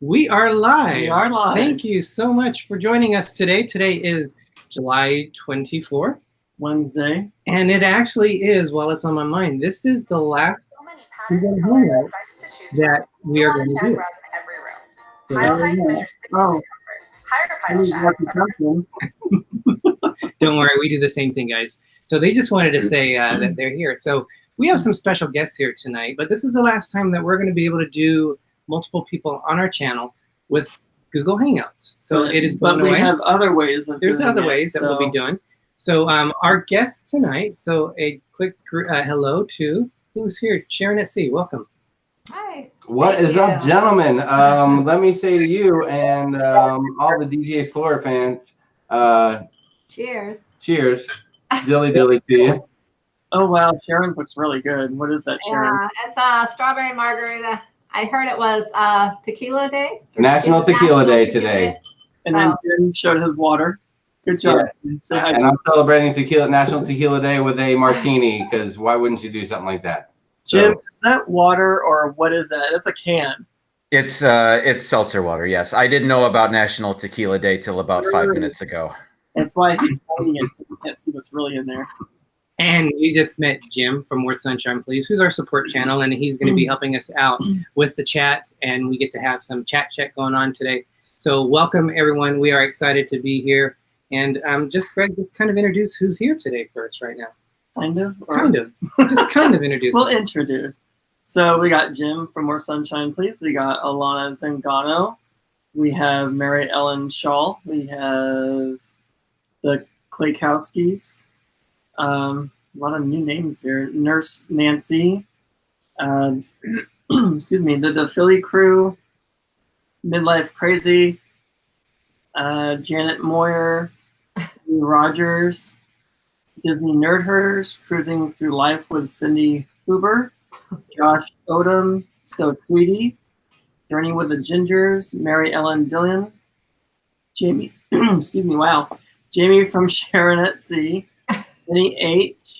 We are live. We are live. Thank you so much for joining us today. Today is July 24th. Wednesday. And it actually is, while it's on my mind, this is the last hangout that we are going to do. Don't worry, we do the same thing, guys. So they just wanted to say that they're here. So we have some special guests here tonight, but this is the last time that we're going to be able to do multiple people on our channel with Google Hangouts. So it is going away. But we have other ways of There's doing other it, ways that we'll be doing. So our guests tonight, so a quick hello to, who's here? Sharon at Sea, welcome. Hi. What is up, gentlemen? Let me say to you and all the D&G Explorer fans, cheers. Cheers. Dilly dilly to you. Oh, wow. Sharon's looks really good. What is that, Sharon? Yeah, it's a strawberry margarita. I heard it was Tequila Day. National Tequila Day today. And then Jim showed his water. Good job. Yes. And I'm celebrating National Tequila Day with a martini, because why wouldn't you do something like that? Jim, is that water or what is that? It's a can. It's seltzer water, yes. I didn't know about National Tequila Day till about 5 minutes ago. That's why he's holding it, so you can't see what's really in there. And we just met Jim from More Sunshine Please, who's our support channel, and he's going to be helping us out with the chat, and we get to have some chat going on today. So welcome, everyone. We are excited to be here. And Greg, just kind of introduce who's here today first right now. Kind of? Kind of. Just kind of introduce. We'll introduce. So we got Jim from More Sunshine Please. We got Alana Zangano. We have Mary Ellen Shaw. We have the Klaykowskis. A lot of new names here. Nurse Nancy. Excuse me. The Philly Crew. Midlife Crazy. Janet Moyer. Rogers. Disney Nerd Herders. Cruising Through Life with Cindy Huber. Josh Odom. So Tweety. Journey with the Gingers. Mary Ellen Dillon. Jamie. Excuse me. Wow. Jamie from Sharon at Sea. Any H.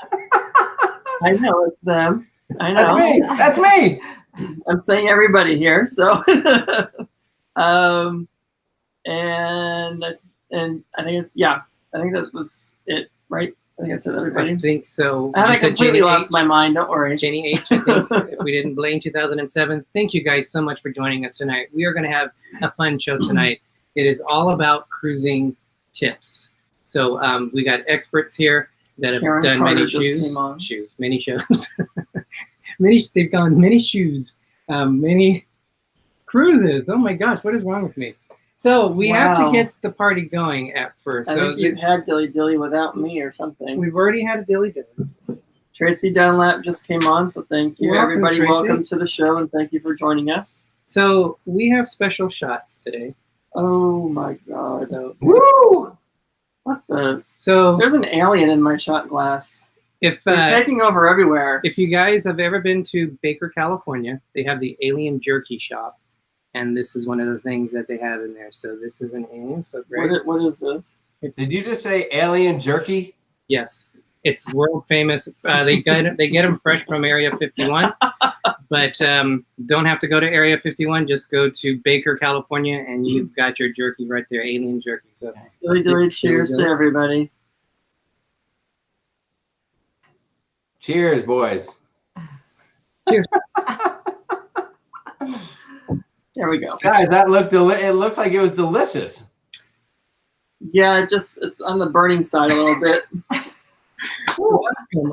I know it's them. I know. That's me. I'm saying everybody here. So, and I think it's I think that was it, right? I think I said everybody. I think so. I haven't completely lost my mind. Don't worry. Jenny H. I think if we didn't blame 2007. Thank you guys so much for joining us tonight. We are going to have a fun show tonight. It is all about cruising tips. So we got experts here that have Sharon done Carter many many shows. They've gone many shoes, many cruises. Oh my gosh, what is wrong with me? So we have to get the party going at first. I think you had Dilly Dilly without me or something. We've already had a Dilly Dilly. Tracy Dunlap just came on, so thank you. Welcome, everybody. Tracy. Welcome to the show, and thank you for joining us. So we have special shots today. Oh my God! So woo! What the? So there's an alien in my shot glass. If they're taking over everywhere. If you guys have ever been to Baker, California, they have the Alien Jerky Shop, and this is one of the things that they have in there. So this is an alien. So great. What is this? Did you just say alien jerky? Yes, it's world famous. They get them fresh from Area 51, but don't have to go to Area 51. Just go to Baker, California, and you've got your jerky right there, alien jerky. So cheers to everybody. Cheers, boys. Cheers. There we go. Guys, that looked it looks like it was delicious. Yeah, it's on the burning side a little bit.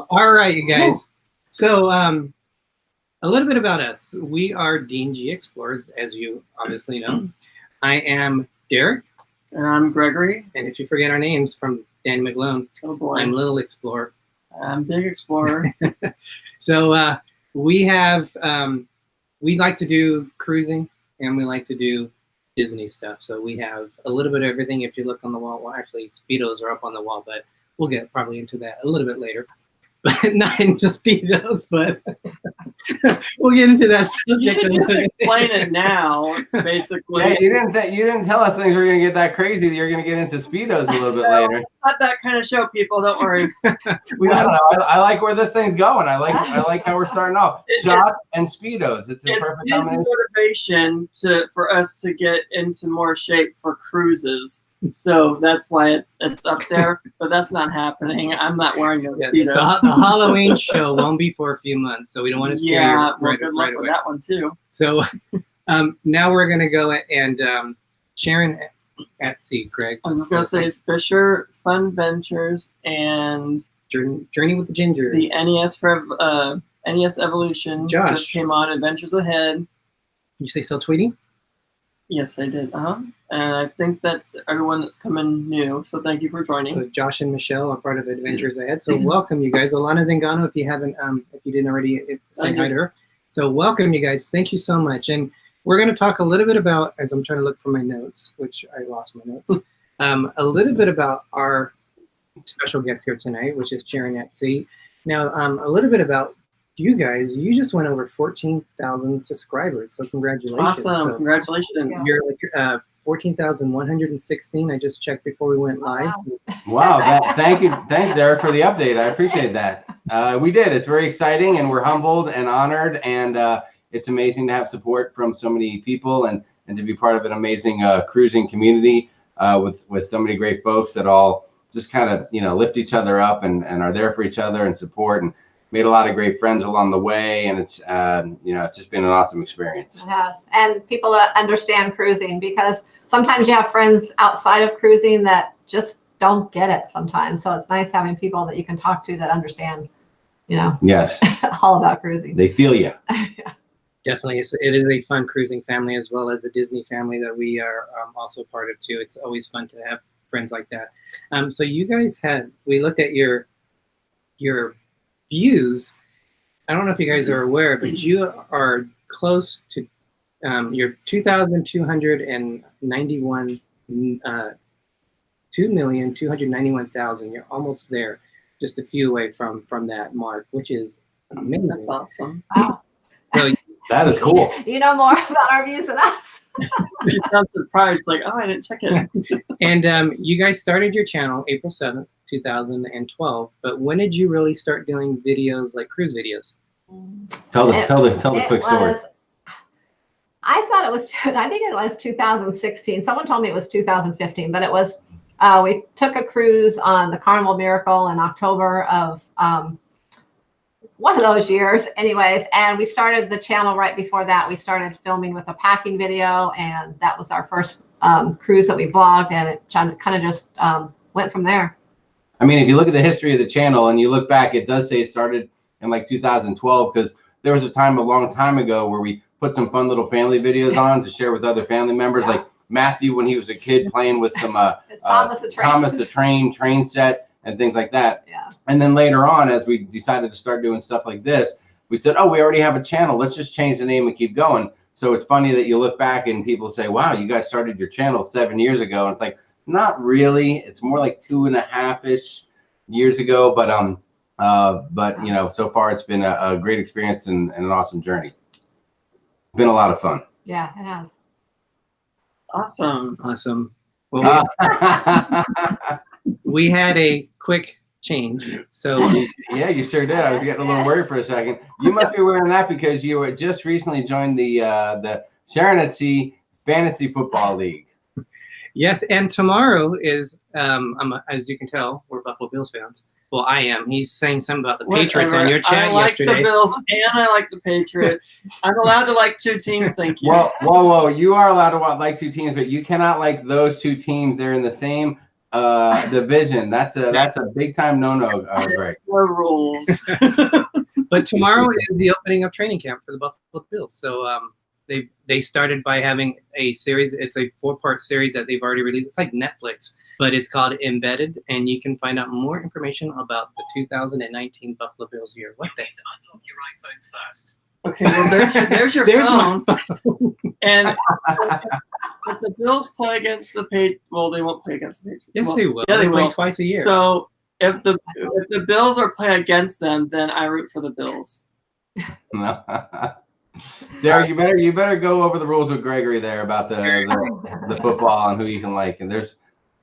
All right, you guys. So a little bit about us. We are D&G Explorers, as you obviously know. I am Derick. And I'm Gregory. And if you forget our names from Dan McGlone, oh boy, I'm Little Explorer. I'm Big Explorer. So we have we like to do cruising and we like to do Disney stuff. So we have a little bit of everything. If you look on the wall, well, actually Speedos are up on the wall, but we'll get probably into that a little bit later. But not into Speedos, but we'll get into that subject. You should just explain it now, basically. Yeah, you didn't tell us things were gonna get that crazy. That you're gonna get into Speedos a little bit later. not that kind of show, people. Don't worry. I don't know. I like where this thing's going. I like how we're starting off. Shot and Speedos. It's a perfect his combination. motivation for us to get into more shape for cruises. So that's why it's up there, but that's not happening. I'm not wearing no Speedo. The Halloween show won't be for a few months, so we don't want to scare you. Well, right, good luck right with away. that one too. So now we're gonna go and Sharon at sea, Greg. I was just gonna say Fisher Fun Ventures and Journey with the Ginger. the NES Evolution Josh. just came on. Adventures Ahead. You say so, Tweety? Yes, I did. And I think that's everyone that's coming new. So thank you for joining. So Josh and Michelle are part of Adventures Ahead. So welcome, you guys. Alana Zangano, if you didn't already say hi to her. So welcome, you guys. Thank you so much. And we're going to talk a little bit about, as I'm trying to look for my notes, which I lost my notes, a little bit about our special guest here tonight, which is Sharon at sea. Now, a little bit about you guys. You just went over 14,000 subscribers, so congratulations. Awesome. So Congratulations. you're like 14,116. I just checked before we went live. Wow. Thanks, Derick, for the update. I appreciate that. We did. It's very exciting, and we're humbled and honored, and it's amazing to have support from so many people and to be part of an amazing cruising community with so many great folks that all just kind of, lift each other up and are there for each other and support, and made a lot of great friends along the way. And it's, it's just been an awesome experience. It has. And people that understand cruising, because sometimes you have friends outside of cruising that just don't get it sometimes. So it's nice having people that you can talk to that understand, Yes. all about cruising. They feel you. Definitely, it is a fun cruising family, as well as the Disney family that we are also part of too. It's always fun to have friends like that. So you guys we looked at your views. I don't know if you guys are aware, but you are close to your 2,291, 2,291,000. You're almost there, just a few away from that mark, which is amazing. That's awesome. Wow. So, That is cool. You know more about our views than us. She sounds surprised, like, oh, I didn't check it. and you guys started your channel April 7th, 2012. But when did you really start doing videos like cruise videos? Tell the quick story. I thought it was, I think it was 2016. Someone told me it was 2015, but it was, we took a cruise on the Carnival Miracle in October of one of those years anyways. And we started the channel right before that. We started filming with a packing video, and that was our first cruise that we vlogged, and it kind of just went from there. I mean, if you look at the history of the channel and you look back, it does say it started in like 2012, because there was a long time ago where we put some fun little family videos on to share with other family members, like Matthew when he was a kid playing with some Thomas the Train set and things like that. Yeah. And then later on, as we decided to start doing stuff like this, we said, oh, we already have a channel. Let's just change the name and keep going. So it's funny that you look back and people say, wow, you guys started your channel 7 years ago. And it's like, not really. It's more like 2.5-ish years ago. But so far it's been a great experience and an awesome journey. It's been a lot of fun. Yeah, it has. Awesome. Well, we had a quick change. So yeah, you sure did. I was getting a little worried for a second. You must be wearing that because you were just recently joined the Sharon at Sea Fantasy Football League. Yes, and tomorrow is as you can tell, we're Buffalo Bills fans. Well, I am. He's saying something about the Patriots on your chat I like yesterday. the Bills and I like the Patriots. I'm allowed to like two teams, thank you. Whoa! You are allowed to like two teams, but you cannot like those two teams. They're in the same division. That's a big time no-no, Greg. No rules. But tomorrow is the opening of training camp for the Buffalo Bills. So they started by having a series. It's a 4-part series that they've already released. It's like Netflix, but it's called Embedded, and you can find out more information about the 2019 Buffalo Bills year. What the? Unlock your iPhone first. Okay, well there's your phone. And if the Bills play against the Patriots, well, they won't play against the Patriots. Yes, they will. Yeah, they play will. twice a year. So if the Bills are playing against them, then I root for the Bills. Derek, you better go over the rules with Gregory there about the football and who you can like. And there's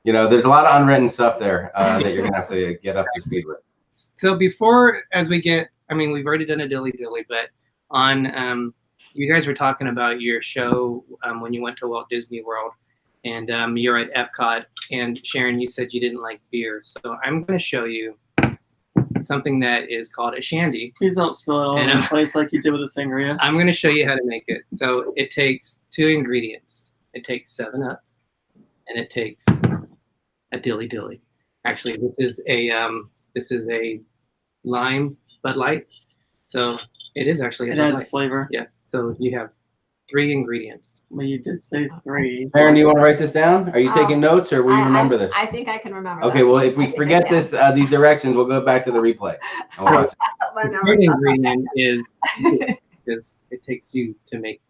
you know, there's a lot of unwritten stuff there that you're gonna have to get up to speed with. So before, as we get, I mean, we've already done a dilly, but on, you guys were talking about your show when you went to Walt Disney World, and you're at Epcot, and Sharon, you said you didn't like beer. So I'm going to show you something that is called a shandy. Please don't spill it all over the place like you did with the sangria. I'm going to show you how to make it. So it takes 2 ingredients. It takes 7-Up, and it takes a dilly. Actually, this is a lime Bud Light. So it is actually a It Bud adds Light. flavor. Yes. So you have 3 ingredients. Well, you did say 3. Sharon, do you want to write this down? Are you taking notes, or will you remember this? I think I can remember. Okay, well, if we forget this, these directions, we'll go back to the replay. And we'll watch it. The third ingredient is it takes you to make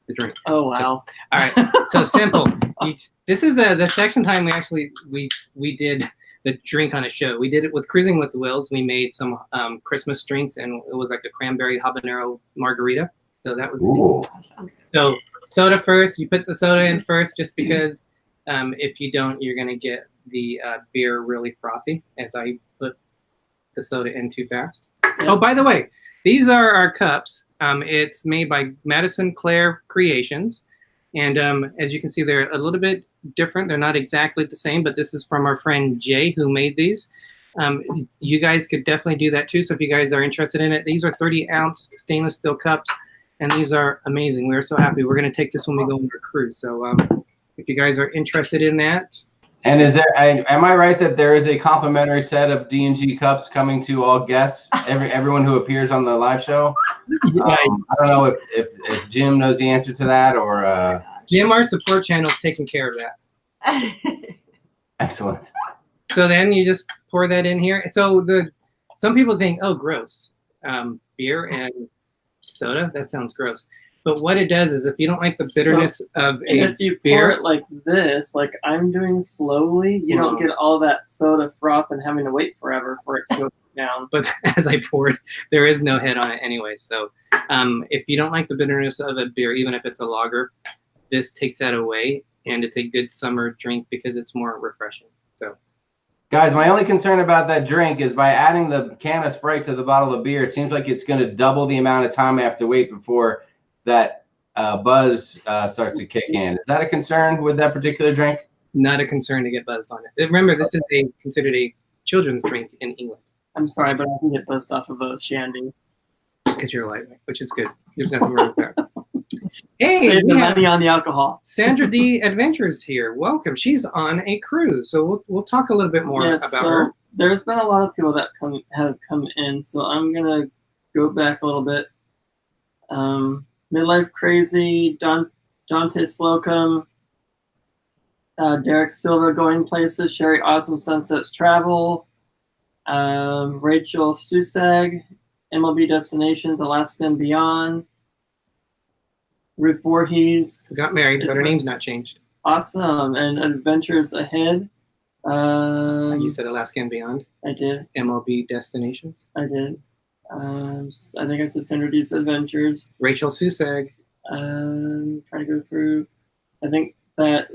the drink. Oh wow! So, all right, so simple. This is the section time we did the drink on a show. We did it with Cruising with the Wills. We made some Christmas drinks, and it was like a cranberry habanero margarita. So that was so soda first. You put the soda in first, just because if you don't, you're gonna get the beer really frothy. As I put the soda in too fast. Oh, by the way, these are our cups. It's made by Madison Creations, and as you can see, they're a little bit different. They're not exactly the same, but this is from our friend Jay, who made these. You guys could definitely do that too. So if you guys are interested in it, these are 30-ounce stainless steel cups, and these are amazing. We're so happy. We're going to take this when we go on our cruise. So if you guys are interested in that. And is there? Am I right that there is a complimentary set of D&G cups coming to all guests, everyone who appears on the live show? I don't know if Jim knows the answer to that, or Jim, our support channel, is taking care of that. Excellent. So then you just pour that in here. So some people think, oh, gross, beer and soda. That sounds gross. But what it does is, if you don't like the bitterness of if you pour it like this, like I'm doing slowly, you don't get all that soda froth and having to wait forever for it to go down. But as I poured, there is no head on it anyway. So if you don't like the bitterness of a beer, even if it's a lager, this takes that away, and it's a good summer drink because it's more refreshing. So, guys, my only concern about that drink is by adding the can of Sprite to the bottle of beer, it seems like it's going to double the amount of time I have to wait before that buzz starts to kick in. Is that a concern with that particular drink? Not a concern to get buzzed on it. Remember, this is considered a children's drink in England. I'm sorry, but I can get buzzed off of a shandy. Because you're lightweight, which is good. There's nothing wrong with that. Hey, save the money on the alcohol. Sandra D. Adventures here. Welcome. She's on a cruise, so we'll talk a little bit more about her. There's been a lot of people that have come in, so I'm gonna go back a little bit. Midlife Crazy, Dante Slocum, Derek Silva, Going Places, Sherry Awesome Sunsets Travel, Rachel Susag, MLB Destinations, Alaska and Beyond, Ruth Voorhees. Who got married, but her name's not changed. Awesome. And Adventures Ahead. You said Alaska and Beyond? I did. MLB Destinations? I did. I think I said Sandra D's Adventures. Rachel Susag. Trying to go through. I think that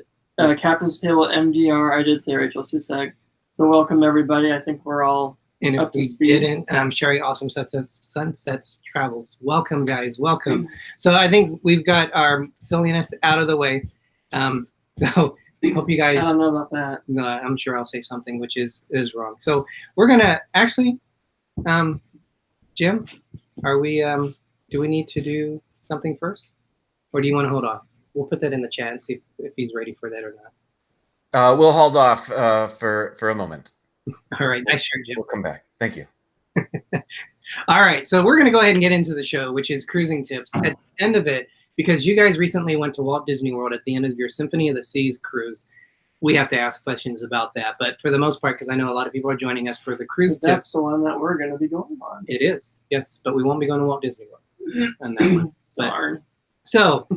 Captain's Table MDR, I did say Rachel Susag. So welcome, everybody. I think we're all and up if we to speed. didn't, Sherry Awesome Sunsets Travels. Welcome, guys. Welcome. So I think we've got our silliness out of the way. So hope you guys. I don't know about that. No, I'm sure I'll say something which is wrong. So we're gonna actually, Jim, are we? Do we need to do something first, or do you want to hold off? We'll put that in the chat and see if he's ready for that or not. We'll hold off for a moment. All right, nice shirt, Jim. We'll come back. Thank you. All right, so we're going to go ahead and get into the show, which is cruising tips. At the end of it, because you guys recently went to Walt Disney World at the end of your Symphony of the Seas cruise, we have to ask questions about that. But for the most part, because I know a lot of people are joining us for the cruise tips. That's the one that we're going to be going on. It is, yes, but we won't be going to Walt Disney World on that one. But, Darn. so,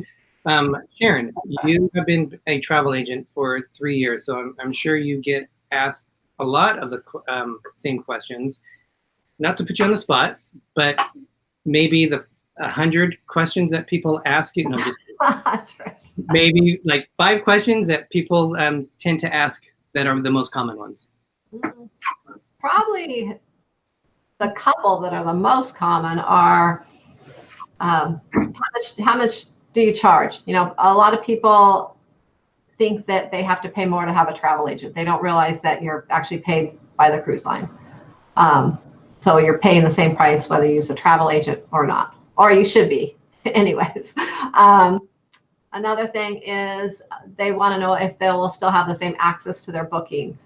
Sharon, you have been a travel agent for 3 years, so I'm sure you get asked a lot of the same questions. Not to put you on the spot, but maybe the 100 questions that people ask you. No, just maybe like 5 questions that people tend to ask that are the most common ones? Probably the couple that are the most common are how much do you charge? You know, a lot of people think that they have to pay more to have a travel agent. They don't realize that you're actually paid by the cruise line. So you're paying the same price whether you use a travel agent or not, or you should be anyways. Another thing is they want to know if they will still have the same access to their booking.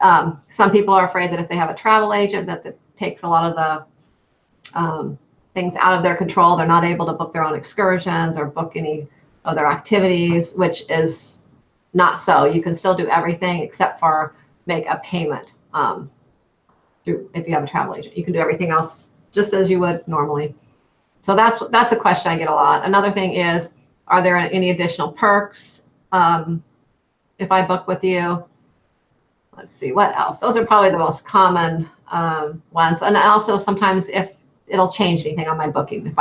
Some people are afraid that if they have a travel agent that takes a lot of the things out of their control. They're not able to book their own excursions or book any of their activities, which is not so. You can still do everything except for make a payment if you have a travel agent. You can do everything else just as you would normally. So that's a question I get a lot. Another thing is, are there any additional perks if I book with you? Let's see, what else? Those are probably the most common ones. And also sometimes if it'll change anything on my booking.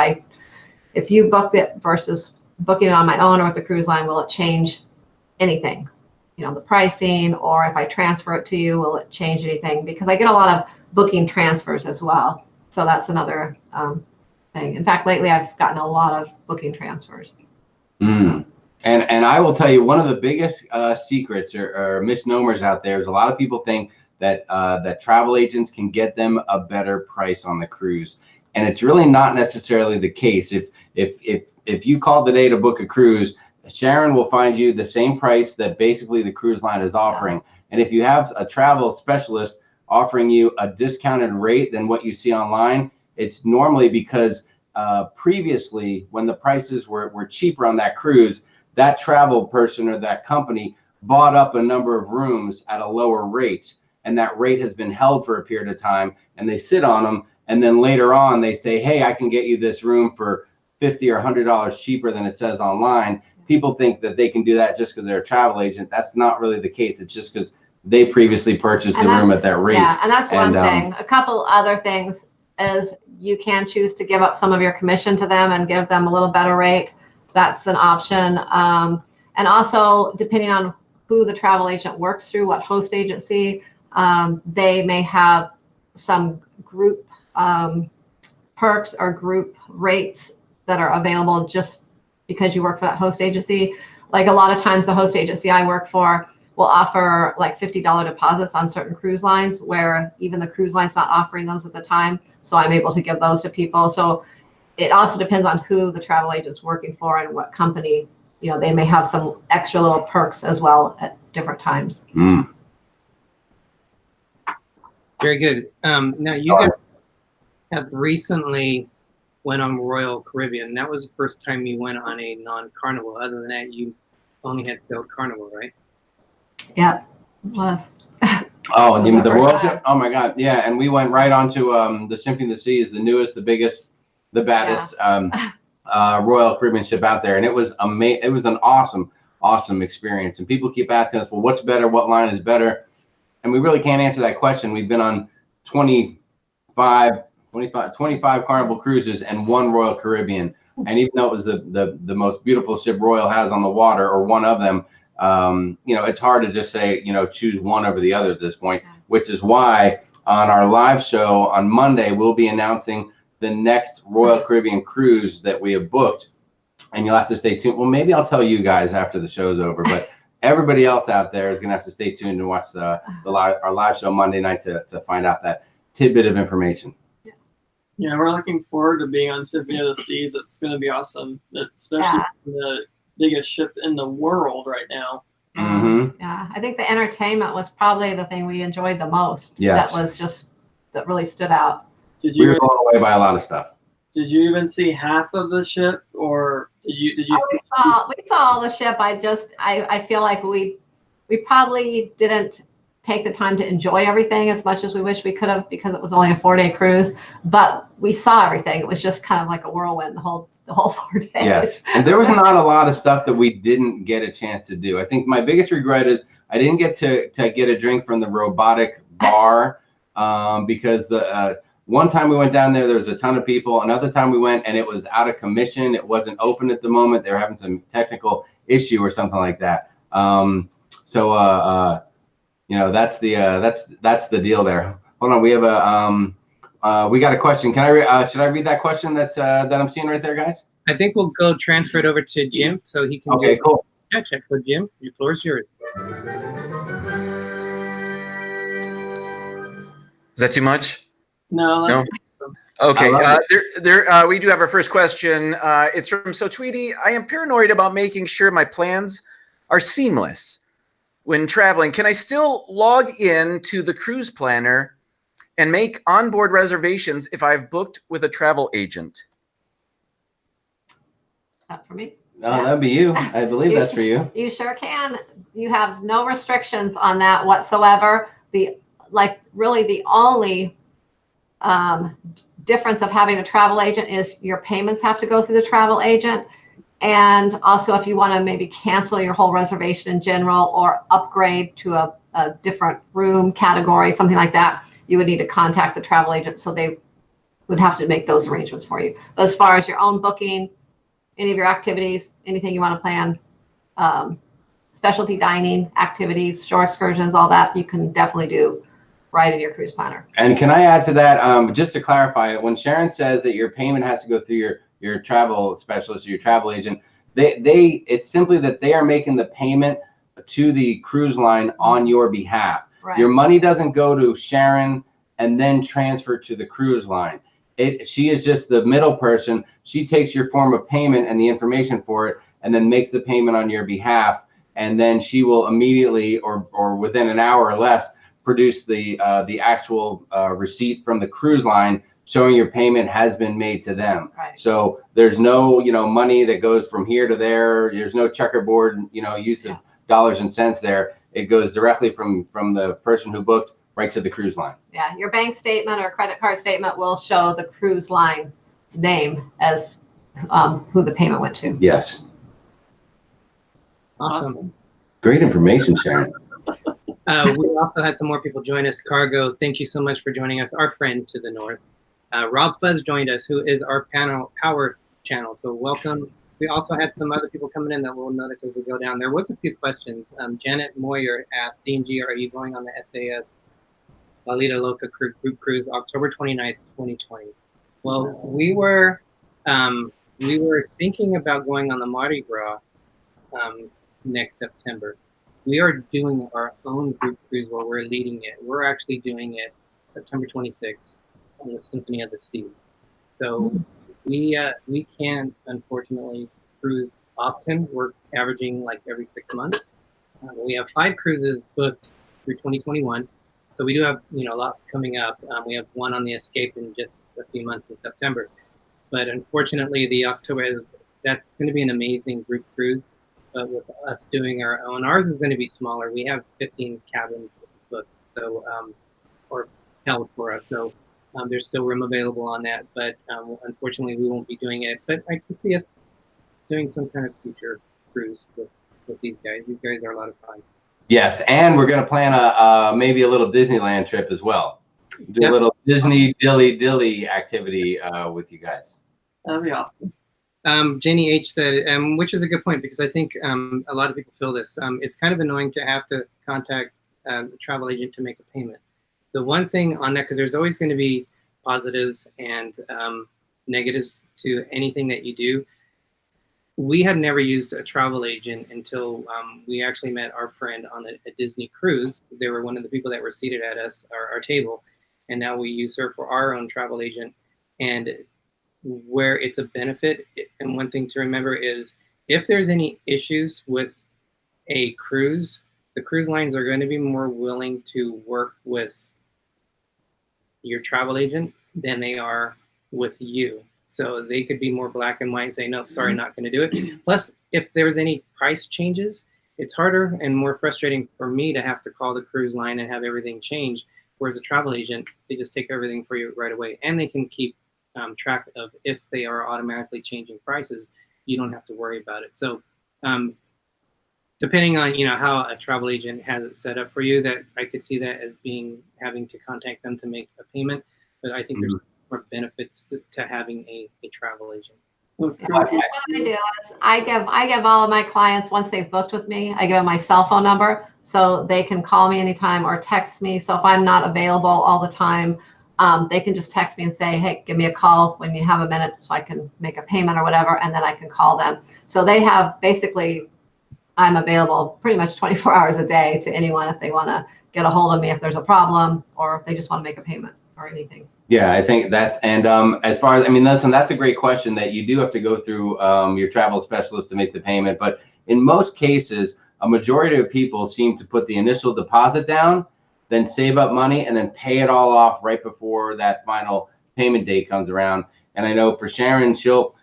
If you booked it versus booking it on my own or with the cruise line, will it change anything? You know, the pricing, or if I transfer it to you, will it change anything? Because I get a lot of booking transfers as well. So that's another thing. In fact, lately I've gotten a lot of booking transfers. Mm. And I will tell you, one of the biggest secrets or misnomers out there is a lot of people think that that travel agents can get them a better price on the cruise, and it's really not necessarily the case. If you call today to book a cruise, Sharon will find you the same price that basically the cruise line is offering. And if you have a travel specialist offering you a discounted rate than what you see online, it's normally because previously when the prices were cheaper on that cruise, that travel person or that company bought up a number of rooms at a lower rate, and that rate has been held for a period of time, and they sit on them, and then later on they say, hey, I can get you this room for $50 or $100 cheaper than it says online. People think that they can do that just because they're a travel agent. That's not really the case. It's just because they previously purchased the room at that rate. Yeah, and that's one thing. A couple other things is you can choose to give up some of your commission to them and give them a little better rate. That's an option. And also, depending on who the travel agent works through, what host agency, they may have some group perks or group rates that are available just because you work for that host agency. Like a lot of times the host agency I work for will offer like $50 deposits on certain cruise lines, where even the cruise line's not offering those at the time. So I'm able to give those to people. So it also depends on who the travel agent's working for and what company. You know, they may have some extra little perks as well at different times. Mm. Very good. Now you guys have recently went on Royal Caribbean. That was the first time you went on a non-Carnival. Other than that, you only had to go Carnival, right? Yeah, it was. Oh, you mean the Royal ship? Oh my God, yeah. And we went right on to the Symphony of the Sea, is the newest, the biggest, the baddest Royal Caribbean ship out there, and it was amazing. It was an awesome experience. And people keep asking us, well, what's better? What line is better? And we really can't answer that question. We've been on 25 Carnival cruises and 1 Royal Caribbean. And even though it was the most beautiful ship Royal has on the water, or one of them, you know, it's hard to just say, you know, choose one over the other at this point, which is why on our live show on Monday, we'll be announcing the next Royal Caribbean cruise that we have booked. And you'll have to stay tuned. Well, maybe I'll tell you guys after the show's over, but everybody else out there is going to have to stay tuned and watch our live show Monday night to find out that tidbit of information. Yeah, we're looking forward to being on Symphony of the Seas. It's going to be awesome, especially the biggest ship in the world right now. Mm-hmm. Yeah, I think the entertainment was probably the thing we enjoyed the most. Yes. That really stood out. We were blown away by a lot of stuff. Did you even see half of the ship, or did you? We saw all the ship. I feel like we probably didn't take the time to enjoy everything as much as we wish we could have, because it was only a 4-day cruise. But we saw everything. It was just kind of like a whirlwind the whole 4 days. Yes, and there was not a lot of stuff that we didn't get a chance to do. I think my biggest regret is I didn't get to get a drink from the robotic bar because the one time we went down there was a ton of people. Another time we went and it was out of commission. It wasn't open at the moment. They were having some technical issue or something like that. you know, that's the deal there. Hold on, we have we got a question. Can I should I read that question that I'm seeing right there, guys? I think we'll go transfer it over to Jim so he can. Okay, cool. Yeah, check. So Jim, your floor is yours. Is that too much? No, No? that's Okay, I love we do have our first question. It's from So Tweety. I am paranoid about making sure my plans are seamless when traveling. Can I still log in to the cruise planner and make onboard reservations if I've booked with a travel agent? That for me. No, that'd be you. I believe that's for you. You sure can. You have no restrictions on that whatsoever. Really the only difference of having a travel agent is your payments have to go through the travel agent. And also if you want to maybe cancel your whole reservation in general or upgrade to a different room category, something like that, you would need to contact the travel agent. So they would have to make those arrangements for you. But as far as your own booking, any of your activities, anything you want to plan, specialty dining activities, shore excursions, all that, you can definitely do right in your cruise planner. And can I add to that, just to clarify, when Sharon says that your payment has to go through your travel specialist or your travel agent, it's simply that they are making the payment to the cruise line on your behalf. Right. Your money doesn't go to Sharon and then transfer to the cruise line. She is just the middle person. She takes your form of payment and the information for it and then makes the payment on your behalf. And then she will immediately or within an hour or less produce the actual receipt from the cruise line showing your payment has been made to them. Right. So there's no, money that goes from here to there. There's no checkerboard, use of dollars and cents there. It goes directly from the person who booked right to the cruise line. Yeah, your bank statement or credit card statement will show the cruise line name as who the payment went to. Yes. Awesome. Great information, Sharon. We also had some more people join us. Cargo, thank you so much for joining us. Our friend to the north. RobFuz joined us, who is our power channel. So welcome. We also had some other people coming in that we'll notice as we go down. There was a few questions. Janet Moyer asked, D&G, are you going on the SAS La Lita Loca group cruise October 29th, 2020? Well, we were thinking about going on the Mardi Gras next September. We are doing our own group cruise where we're leading it. We're actually doing it September 26th on the Symphony of the Seas. So we can't, unfortunately, cruise often. We're averaging like every 6 months. We have 5 cruises booked through 2021. So we do have, a lot coming up. We have one on the Escape in just a few months in September. But unfortunately, the October, that's going to be an amazing group cruise. But with us doing our own, ours is going to be smaller. We have 15 cabins booked, so or held for us. So there's still room available on that. But unfortunately, we won't be doing it. But I can see us doing some kind of future cruise with these guys. These guys are a lot of fun. Yes, and we're going to plan maybe a little Disneyland trip as well. Do a little Disney dilly activity with you guys. That'd be awesome. Jenny H said, which is a good point, because I think a lot of people feel this. It's kind of annoying to have to contact a travel agent to make a payment. The one thing on that, because there's always going to be positives and negatives to anything that you do. We had never used a travel agent until we actually met our friend on a Disney cruise. They were one of the people that were seated at our table, and now we use her for our own travel agent. And where it's a benefit, and one thing to remember is if there's any issues with a cruise, the cruise lines are going to be more willing to work with your travel agent than they are with you. So they could be more black and white and say, no, sorry, not going to do it. Plus, if there's any price changes, it's harder and more frustrating for me to have to call the cruise line and have everything change. Whereas a travel agent, they just take everything for you right away. And they can keep track of if they are automatically changing prices. You don't have to worry about it. So depending on how a travel agent has it set up for you, that I could see that as having to contact them to make a payment. But I think there's more benefits to having a travel agent. What I do is I give all of my clients, once they've booked with me, I give them my cell phone number. So they can call me anytime or text me. So if I'm not available all the time, they can just text me and say, hey, give me a call when you have a minute so I can make a payment or whatever, and then I can call them. So they have basically, I'm available pretty much 24 hours a day to anyone if they want to get a hold of me if there's a problem or if they just want to make a payment or anything. Yeah, I think that, and as far as, I mean, listen, that's a great question that you do have to go through your travel specialist to make the payment. But in most cases, a majority of people seem to put the initial deposit down, then save up money and then pay it all off right before that final payment date comes around. And I know for Sharon, she'll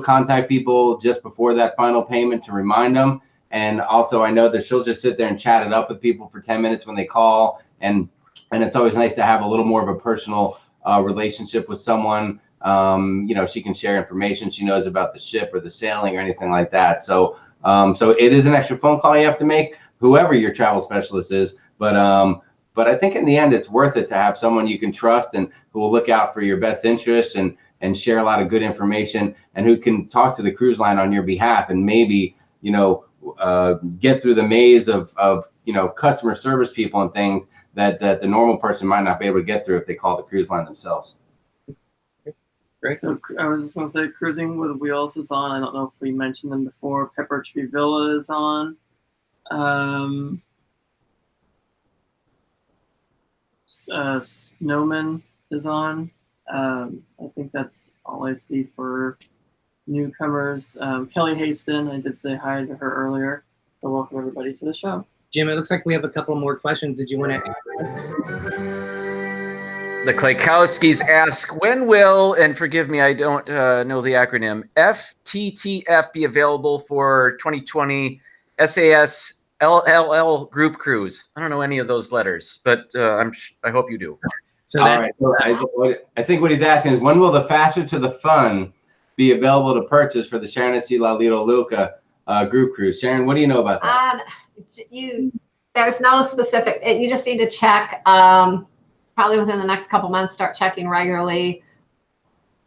contact people just before that final payment to remind them. And also I know that she'll just sit there and chat it up with people for 10 minutes when they call. And it's always nice to have a little more of a personal relationship with someone. You know, she can share information she knows about the ship or the sailing or anything like that. So it is an extra phone call you have to make, whoever your travel specialist is. But I think in the end, it's worth it to have someone you can trust and who will look out for your best interests and share a lot of good information and who can talk to the cruise line on your behalf and maybe, you know, get through the maze of you know, customer service people and things that the normal person might not be able to get through if they call the cruise line themselves. Great. So I was just gonna say, Cruising with Wheels is on. I don't know if we mentioned them before. Pepper Tree Villa is on. Snowman is on. I think that's all I see for newcomers. Kelly Haston, I did say hi to her earlier. So welcome everybody to the show. Jim, it looks like we have a couple more questions. Did you want to ask? The Klaykowskis ask, when will, and forgive me, I don't know the acronym, FTTF be available for 2020 SAS LLL group cruise? I don't know any of those letters, but I hope you do. So All right. So I think what he's asking is, when will the Faster to the Fun be available to purchase for the Sharon at Sea La Lido Luca group cruise? Sharon, what do you know about that? There's no specific, you just need to check, probably within the next couple months, start checking regularly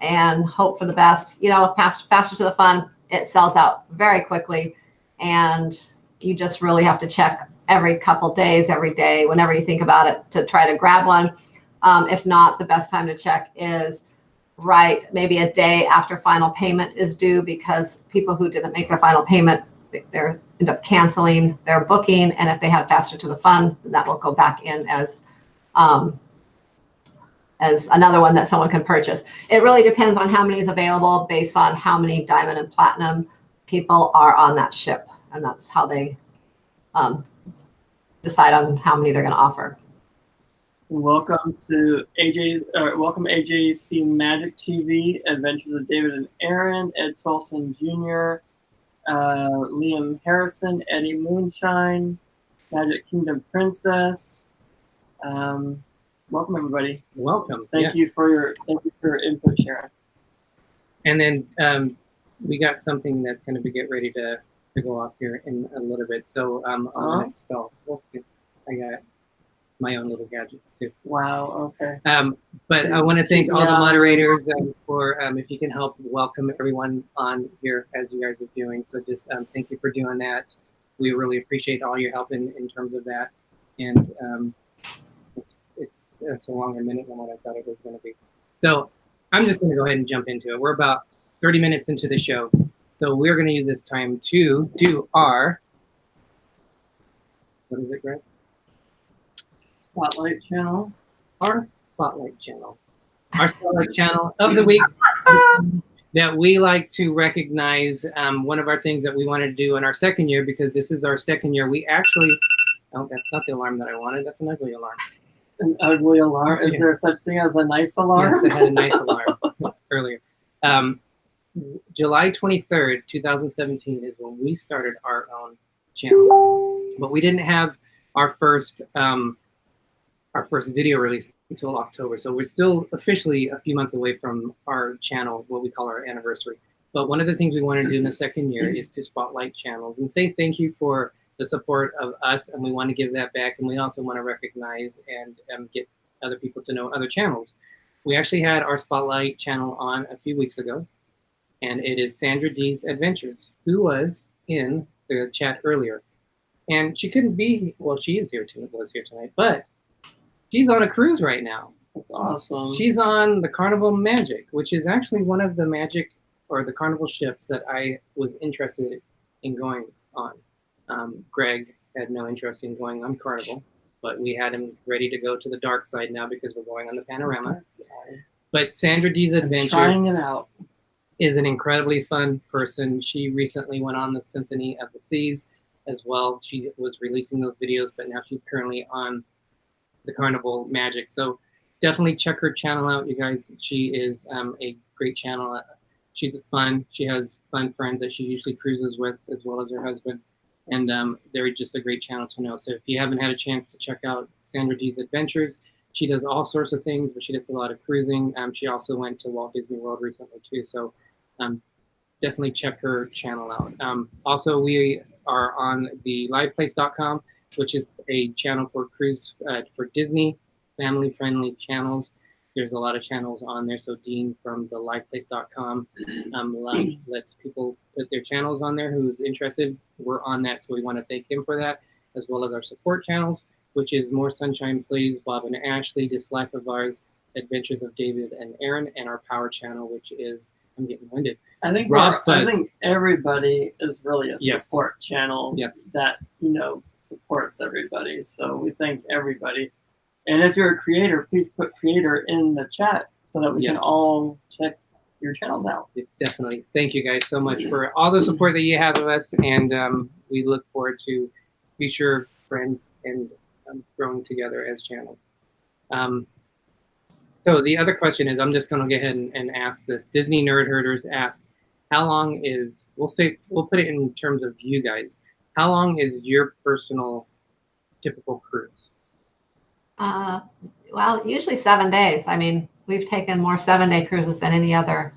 and hope for the best. You know, Faster to the Fun, it sells out very quickly, and you just really have to check every couple days, every day, whenever you think about it, to try to grab one. If not, the best time to check is maybe a day after final payment is due, because people who didn't make their final payment, they end up canceling their booking, and if they had Faster to the Fun, that will go back in as another one that someone can purchase. It really depends on how many is available based on how many Diamond and Platinum people are on that ship, and that's how they decide on how many they're going to offer. Welcome to welcome AJC Magic TV, Adventures of David and Aaron, Ed Tolson Jr., Liam Harrison, Eddie Moonshine, Magic Kingdom Princess. Welcome everybody. Welcome. Thank you for your input, Sharon. And then we got something that's going to get ready to go off here in a little bit. So I'm going to stall. I got my own little gadgets too. Wow. Okay. But I want to thank all the moderators for if you can help welcome everyone on here as you guys are doing. So just thank you for doing that. We really appreciate all your help in terms of that. And it's a longer minute than what I thought it was going to be. So I'm just going to go ahead and jump into it. We're about 30 minutes into the show. So we're going to use this time to do our, what is it, Greg? Spotlight channel. Our Spotlight channel. Our Spotlight channel of the week that we like to recognize. One of our things that we wanted to do in our second year, because this is our second year, we actually, oh, that's not the alarm that I wanted. That's an ugly alarm. An ugly alarm? Is there such thing as a nice alarm? Yes, it had a nice alarm earlier. July 23rd, 2017 is when we started our own channel. But we didn't have our first video release until October. So we're still officially a few months away from our channel, what we call our anniversary. But one of the things we want to do in the second year is to spotlight channels and say thank you for the support of us, and we want to give that back, and we also want to recognize and get other people to know other channels. We actually had our Spotlight channel on a few weeks ago, and it is Sandra D's Adventures, who was in the chat earlier. and she couldn't be. Well, she is here tonight, but she's on a cruise right now. That's awesome. She's on the Carnival Magic, which is actually one of the Magic or the Carnival ships that I was interested in going on. Greg had no interest in going on Carnival, but we had him ready to go to the dark side now because we're going on the Panorama. But Sandra D's Adventure Trying it out. is an incredibly fun person. She recently went on the Symphony of the Seas as well. She was releasing those videos, but now she's currently on the Carnival Magic. So definitely check her channel out, you guys. She is a great channel. She's fun. She has fun friends that she usually cruises with, as well as her husband. And they're just a great channel to know. So if you haven't had a chance to check out Sandra D's Adventures, she does all sorts of things, but she does a lot of cruising. She also went to Walt Disney World recently too. So definitely check her channel out. Also, we are on the liveplace.com, which is a channel for cruise for Disney family-friendly channels. There's a lot of channels on there. So Dean from the liveplace.com lets people put their channels on there who's interested. We're on that, so we want to thank him for that, as well as our support channels, which is More Sunshine Please, Bob and Ashley, DisLyfeOfOurs, Adventures of David and Aaron, and our Power channel, which is, I'm getting winded. I think RobFuz. everybody is really a Yes. support channel that, supports everybody. So we thank everybody. And if you're a creator, please put creator in the chat so that we can all check your channels out. Definitely. Thank you guys so much for all the support that you have of us. And we look forward to future friends and growing together as channels. So the other question is, I'm just going to go ahead and ask this. Disney Nerd Herders asked, how long is, we'll put it in terms of you guys, how long is your personal typical cruise? Well, usually 7 days. I mean, we've taken more 7-day cruises than any other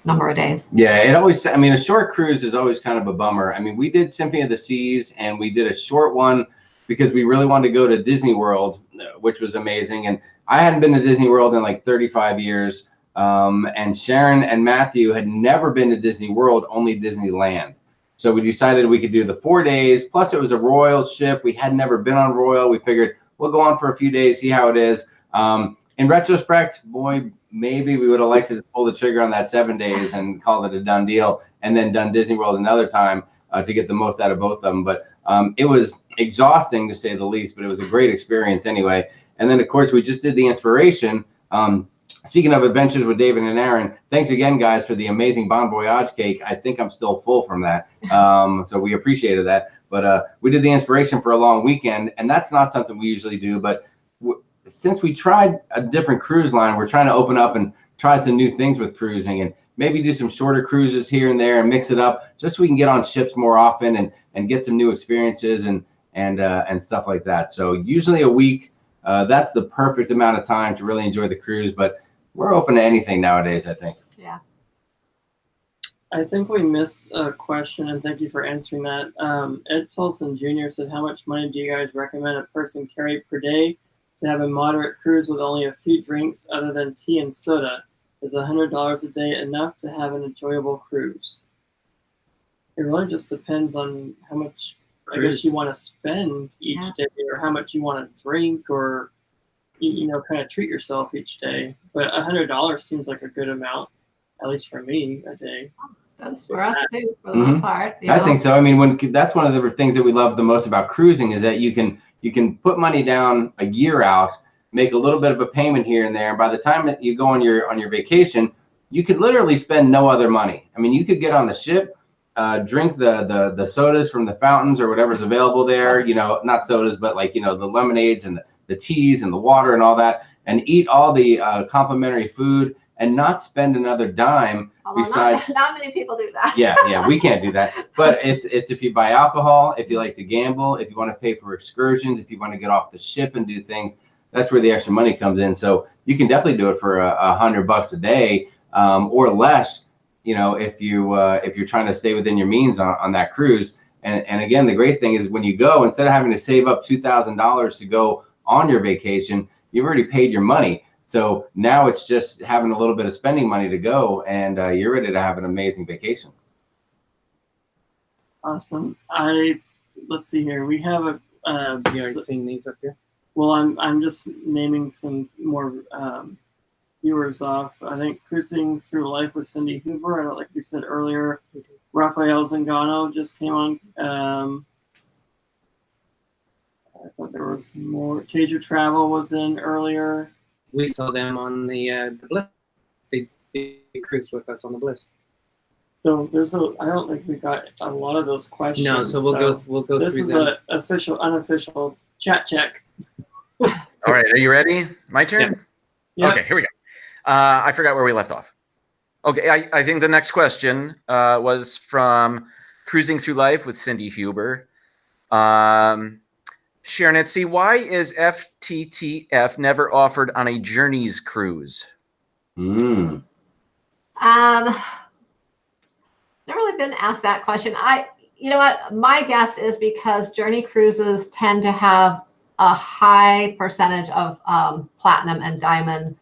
number of days. Yeah, it always, I mean, a short cruise is always kind of a bummer. I mean, we did Symphony of the Seas and we did a short one because we really wanted to go to Disney World, which was amazing. And I hadn't been to Disney World in like 35 years. And Sharon and Matthew had never been to Disney World, only Disneyland. So we decided we could do the 4 days. Plus it was a Royal ship. We had never been on Royal. We figured we'll go on for a few days, see how it is. In retrospect, boy, maybe we would have liked to pull the trigger on that 7 days and call it a done deal, and then done Disney World another time to get the most out of both of them. But it was exhausting to say the least, but it was a great experience anyway. And then of course we just did the Inspiration. Speaking of Adventures with David and Aaron, thanks again, guys, for the amazing Bon Voyage cake. I think I'm still full from that. So we appreciated that. But we did the Inspiration for a long weekend, and that's not something we usually do. But since we tried a different cruise line, we're trying to open up and try some new things with cruising and maybe do some shorter cruises here and there and mix it up just so we can get on ships more often and get some new experiences and stuff like that. So usually a week, that's the perfect amount of time to really enjoy the cruise. But we're open to anything nowadays, I think. Yeah. I think we missed a question, and thank you for answering that. Ed Tolson Jr. said, how much money do you guys recommend a person carry per day to have a moderate cruise with only a few drinks other than tea and soda? Is $100 a day enough to have an enjoyable cruise? It really just depends on how much, I guess, you want to spend each day, or how much you want to drink, or kind of treat yourself each day. But $100 seems like a good amount, at least for me, a day. That's for us too, for the most part. I think so. I mean, that's one of the things that we love the most about cruising is that you can put money down a year out, make a little bit of a payment here and there, and by the time that you go on your vacation, you could literally spend no other money. I mean, you could get on the ship, drink the sodas from the fountains or whatever's available there, not sodas, but like, the lemonades and the teas and the water and all that, and eat all the complimentary food and not spend another dime. Besides, not many people do that. yeah, we can't do that. But it's if you buy alcohol, if you like to gamble, if you want to pay for excursions, if you want to get off the ship and do things, that's where the extra money comes in. So you can definitely do it for $100 a day or less. If you're trying to stay within your means on that cruise. And again, the great thing is when you go, instead of having to save up $2,000 to go on your vacation, you've already paid your money. So now it's just having a little bit of spending money to go, and you're ready to have an amazing vacation. Awesome. I let's see here. We have a. You already seen these up here? Well, I'm just naming some more viewers off. I think Cruising Through Life with Cindy Huber. I don't like we said earlier. Rafael Zangano just came on. I thought there was more. Change Your Travel was in earlier. We saw them on the Bliss. They cruised with us on the Bliss. So there's I don't think we got a lot of those questions. No, so we'll go this through is them. an official, unofficial chat check. All right, are you ready? My turn? Yeah. Okay, here we go. I forgot where we left off. Okay, I think the next question was from Cruising Through Life with Cindy Huber. Sharon, let's see, why is FTTF never offered on a Journeys cruise? Mm. Never really been asked that question. You know what? My guess is because Journey cruises tend to have a high percentage of platinum and diamond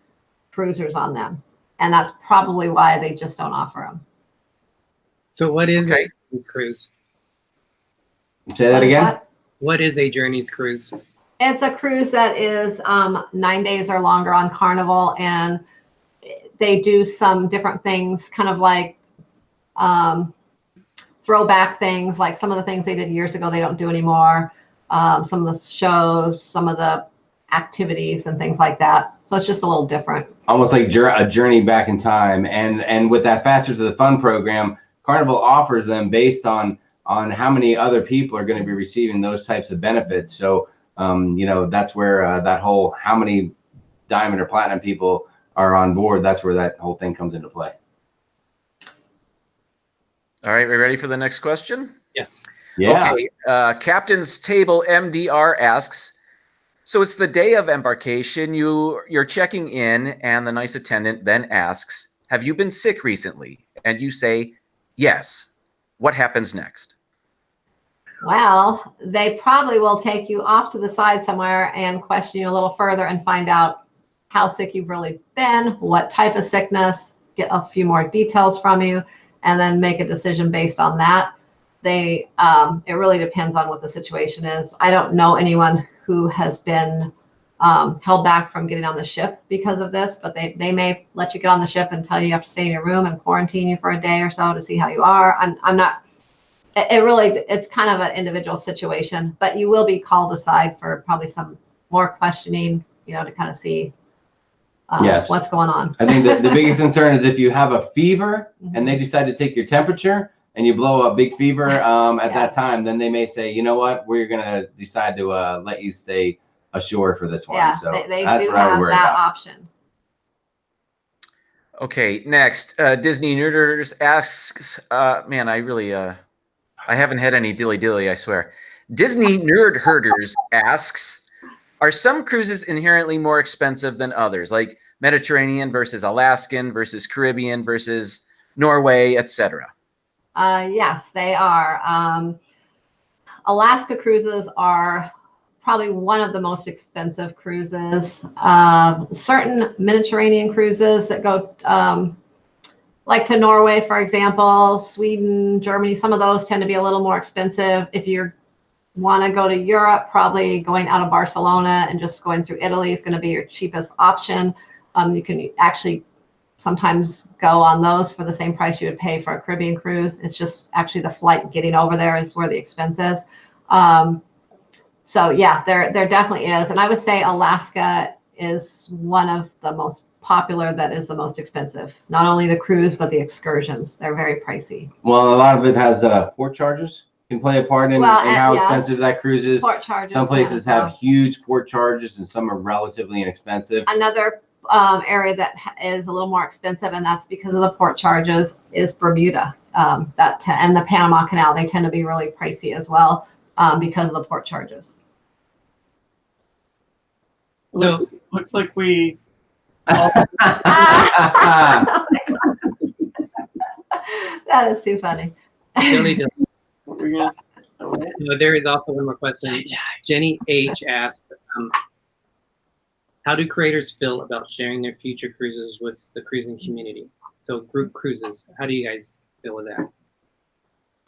cruisers on them, and that's probably why they just don't offer them. So what is Okay. a Journeys cruise? Say that again. What is a Journeys cruise? It's a cruise that is 9 days or longer on Carnival, and they do some different things, kind of like throwback things, like some of the things they did years ago they don't do anymore. Some of the shows, some of the activities and things like that. So it's just a little different. Almost like a journey back in time. And with that Faster to the Fun program, Carnival offers them based on how many other people are going to be receiving those types of benefits. So, you know, that's where that whole how many diamond or platinum people are on board, that's where that whole thing comes into play. All right, we ready for the next question? Yes. Yeah. Okay, Captain's Table MDR asks, so it's the day of embarkation, you're checking in, and the nice attendant then asks, have you been sick recently? And you say, yes. What happens next? Well, they probably will take you off to the side somewhere and question you a little further and find out how sick you've really been, what type of sickness, get a few more details from you, and then make a decision based on that. It really depends on what the situation is. I don't know anyone who has been held back from getting on the ship because of this, but they may let you get on the ship and tell you have to stay in your room and quarantine you for a day or so to see how you are. I'm not, it's kind of an individual situation, but you will be called aside for probably some more questioning, you know, to kind of see Yes. what's going on. I think the biggest concern is if you have a fever and they decide to take your temperature and you blow a big fever at that time, then they may say, you know what, we're going to decide to let you stay ashore for this one. Yeah, so they that's do what I would have worry that about. option. Okay, next, Disney Nerders asks, man, I really, I haven't had any dilly-dilly, I swear. Disney Nerd Herders asks, are some cruises inherently more expensive than others, like Mediterranean versus Alaskan versus Caribbean versus Norway, etc.? Yes, they are. Alaska cruises are probably one of the most expensive cruises. Certain Mediterranean cruises that go like to Norway, for example, Sweden, Germany, some of those tend to be a little more expensive. If you want to go to Europe, probably going out of Barcelona and just going through Italy is going to be your cheapest option. You can actually sometimes go on those for the same price you would pay for a Caribbean cruise. It's just actually the flight getting over there is where the expense is. So yeah, there definitely is. And I would say Alaska is one of the most popular that is the most expensive. Not only the cruise, but the excursions. They're very pricey. Well, a lot of it has port charges can play a part in how expensive that cruise is. Port charges. Some places have huge port charges and some are relatively inexpensive. Another area that is a little more expensive, and that's because of the port charges, is Bermuda. And the Panama Canal, they tend to be really pricey as well because of the port charges. So looks like we. That is too funny. There is also one more question. Jenny H asked, how do creators feel about sharing their future cruises with the cruising community? So group cruises, how do you guys feel with that?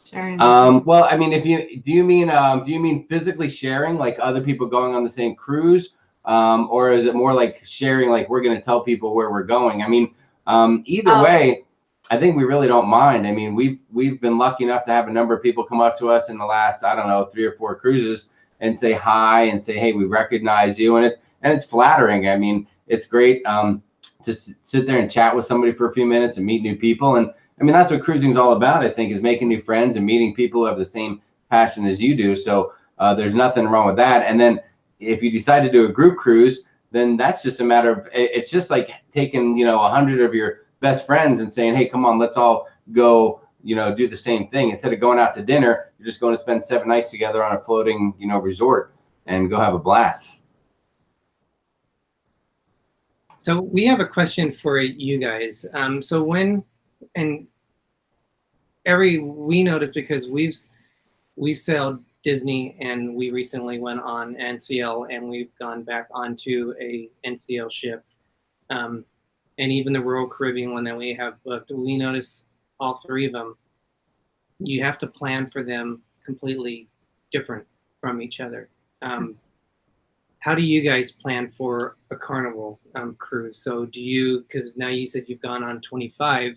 Sharing. Well, I mean, do you mean physically sharing, like other people going on the same cruise, or is it more like sharing, like we're going to tell people where we're going? I mean, either way, I think we really don't mind. I mean, we've been lucky enough to have a number of people come up to us in the last, I don't know, 3 or 4 cruises and say hi and say, hey, we recognize you, and it's flattering. I mean, it's great to sit there and chat with somebody for a few minutes and meet new people. And I mean, that's what cruising is all about, I think, is making new friends and meeting people who have the same passion as you do. So there's nothing wrong with that. And then if you decide to do a group cruise, then that's just a matter of, it's just like taking, 100 of your best friends and saying, hey, come on, let's all go, do the same thing. Instead of going out to dinner, you're just going to spend 7 nights together on a floating, resort and go have a blast. So we have a question for you guys. So we noticed, because we've sailed Disney, and we recently went on NCL, and we've gone back onto a NCL ship, and even the Royal Caribbean one that we have booked. We noticed all 3 of them, you have to plan for them completely different from each other. How do you guys plan for a Carnival cruise? So because now you said you've gone on 25,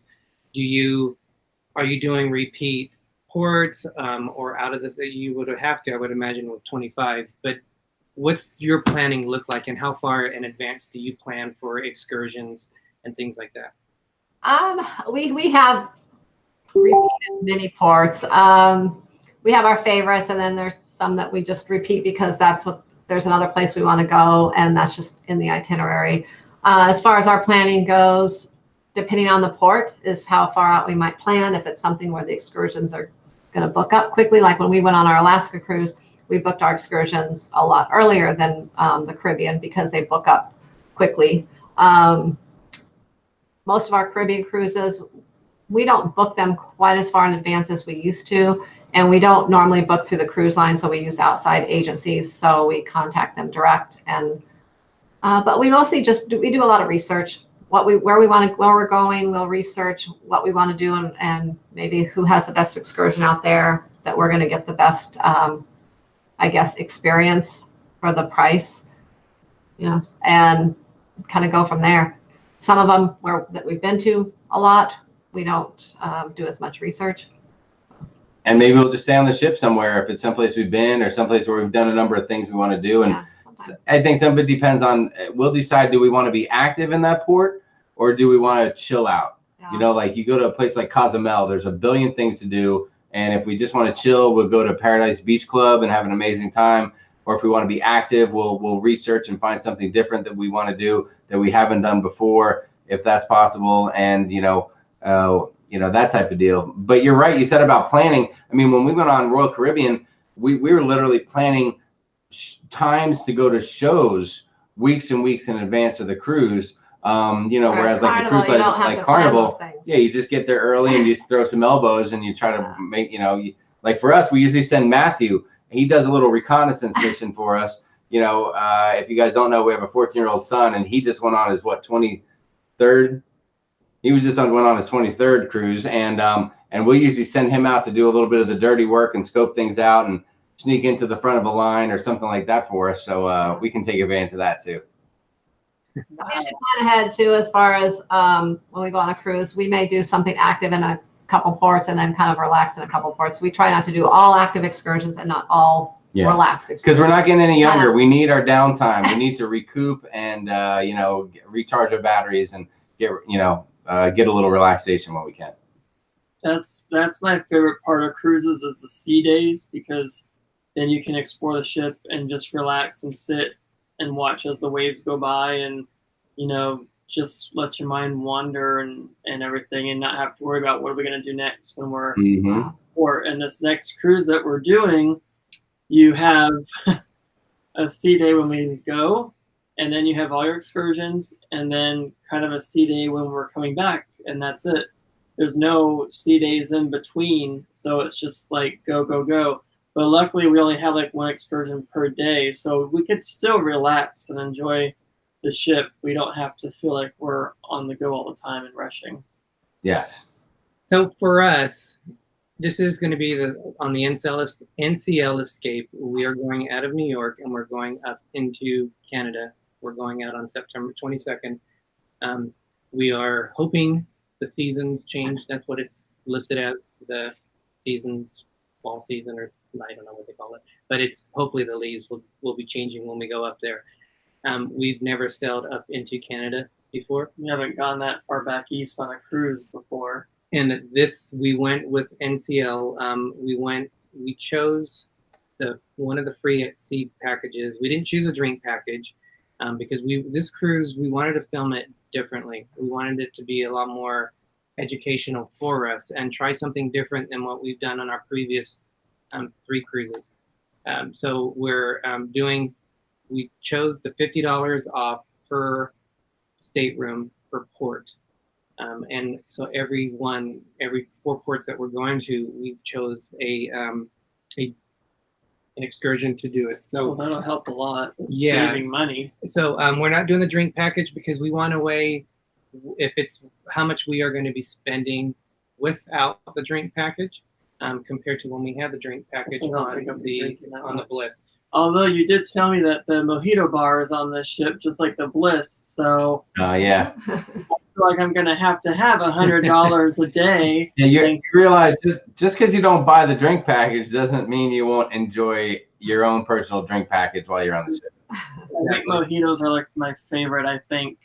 are you doing repeat ports or out of this? You would have to, I would imagine, with 25, but what's your planning look like, and how far in advance do you plan for excursions and things like that? We have repeated many ports. We have our favorites, and then there's some that we just repeat because there's another place we want to go, and that's just in the itinerary. As far as our planning goes, depending on the port is how far out we might plan. If it's something where the excursions are going to book up quickly, like when we went on our Alaska cruise, we booked our excursions a lot earlier than the Caribbean because they book up quickly. Most of our Caribbean cruises, we don't book them quite as far in advance as we used to. And we don't normally book through the cruise line, so we use outside agencies. So we contact them direct, but we mostly we do a lot of research. Where we're going, we'll research what we want to do, and maybe who has the best excursion out there that we're going to get the best, experience for the price, and kind of go from there. Some of them that we've been to a lot, we don't do as much research. And maybe we'll just stay on the ship somewhere if it's someplace we've been or someplace where we've done a number of things we want to do. And I think some of it depends on, we'll decide, do we want to be active in that port or do we want to chill out? Yeah. Like you go to a place like Cozumel, there's a billion things to do. And if we just want to chill, we'll go to Paradise Beach Club and have an amazing time. Or if we want to be active, we'll research and find something different that we want to do that we haven't done before, if that's possible. And, that type of deal. But you're right. You said about planning. I mean, when we went on Royal Caribbean, we were literally planning times to go to shows weeks and weeks in advance of the cruise. Whereas like a cruise like Carnival, yeah, you just get there early and you just throw some elbows and you try to make, like for us, we usually send Matthew. He does a little reconnaissance mission for us. If you guys don't know, we have a 14-year-old son, and he just went on his 23rd. He was just went on his 23rd cruise, and we'll usually send him out to do a little bit of the dirty work and scope things out and sneak into the front of a line or something like that for us. So we can take advantage of that too. We usually plan ahead too, as far as when we go on a cruise, we may do something active in a couple ports and then kind of relax in a couple ports. We try not to do all active excursions and not all relaxed excursions. Because we're not getting any younger. We need our downtime. We need to recoup and recharge our batteries and get a little relaxation when we can. That's my favorite part of cruises is the sea days, because then you can explore the ship and just relax and sit and watch as the waves go by, and just let your mind wander and everything, and not have to worry about what are we going to do next when we're or in this next cruise that we're doing. You have a sea day when we go, and then you have all your excursions, and then kind of a sea day when we're coming back, and that's it. There's no sea days in between, so it's just like go, go, go. But luckily, we only have like one excursion per day, so we could still relax and enjoy the ship. We don't have to feel like we're on the go all the time and rushing. Yes. So for us, this is going to be on the NCL Escape. We are going out of New York and we're going up into Canada. We're going out on September 22nd. We are hoping the seasons change. That's what it's listed as, the season, fall season, or I don't know what they call it. But it's hopefully the leaves will be changing when we go up there. We've never sailed up into Canada before. We haven't gone that far back east on a cruise before. And we went with NCL. We chose one of the free at sea packages. We didn't choose a drink package because this cruise, we wanted to film it differently. We wanted it to be a lot more educational for us and try something different than what we've done on our previous 3 cruises. So we chose the $50 off per stateroom per port. And so every 4 ports that we're going to, we chose an excursion to do it. So that'll help a lot with yeah, saving money. So we're not doing the drink package because we want to weigh if it's how much we are going to be spending without the drink package compared to when we had the drink package on the Bliss. Although you did tell me that the mojito bar is on this ship, just like the Bliss. So yeah. I feel like I'm gonna have $100 a day. Yeah, you realize just because you don't buy the drink package doesn't mean you won't enjoy your own personal drink package while you're on the ship. I think mojitos are like my favorite. I think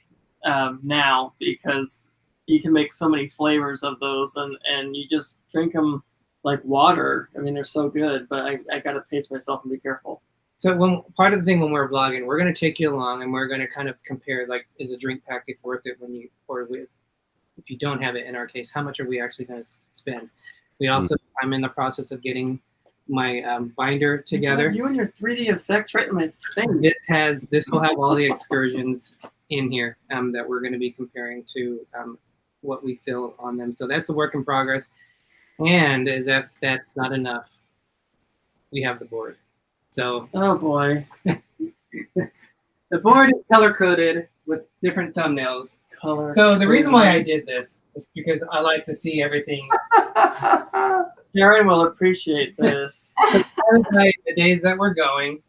now because you can make so many flavors of those, and you just drink them like water. I mean, they're so good, but I gotta pace myself and be careful. So part of the thing when we're vlogging, we're going to take you along and we're going to kind of compare, like, is a drink package worth it if you don't have it, in our case, how much are we actually going to spend? We also, I'm in the process of getting my binder together. You and your 3D effects right in my face. This will have all the excursions in here that we're going to be comparing to what we feel on them. So that's a work in progress. And that's not enough. We have the board. So, oh boy, the board is color coded with different thumbnails. So the reason why I did this is because I like to see everything. Sharon will appreciate this. So the days that we're going,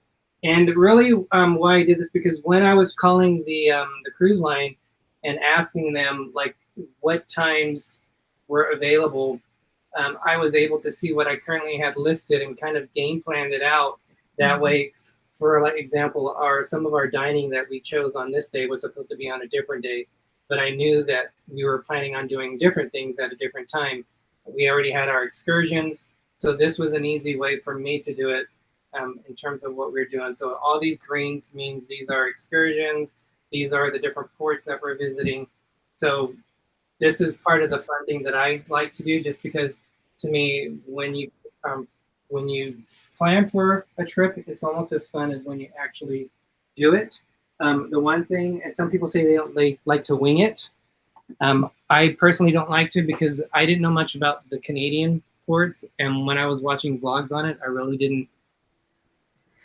and really why I did this because when I was calling the cruise line and asking them like what times were available, I was able to see what I currently had listed and kind of game planned it out. That way, for like example, some of our dining that we chose on this day was supposed to be on a different day, but I knew that we were planning on doing different things at a different time. We already had our excursions, so this was an easy way for me to do it in terms of what we're doing. So all these greens means these are excursions. These are the different ports that we're visiting. So this is part of the fun thing that I like to do, just because to me, when you plan for a trip, it's almost as fun as when you actually do it. The one thing, and some people say they like to wing it. I personally don't like to because I didn't know much about the Canadian ports, and when I was watching vlogs on it, I really didn't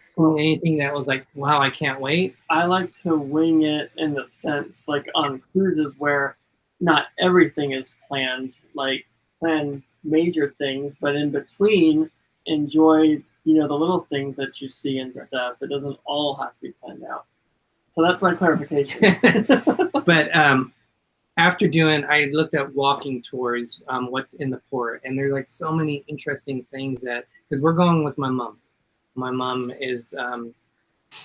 see anything that was like, wow, I can't wait. I like to wing it in the sense, like on cruises where not everything is planned, like plan major things, but in between, enjoy the little things that you see and stuff. It doesn't all have to be planned out. So that's my clarification. But after I looked at walking tours, what's in the port, and there's like so many interesting things because we're going with my mom. My mom is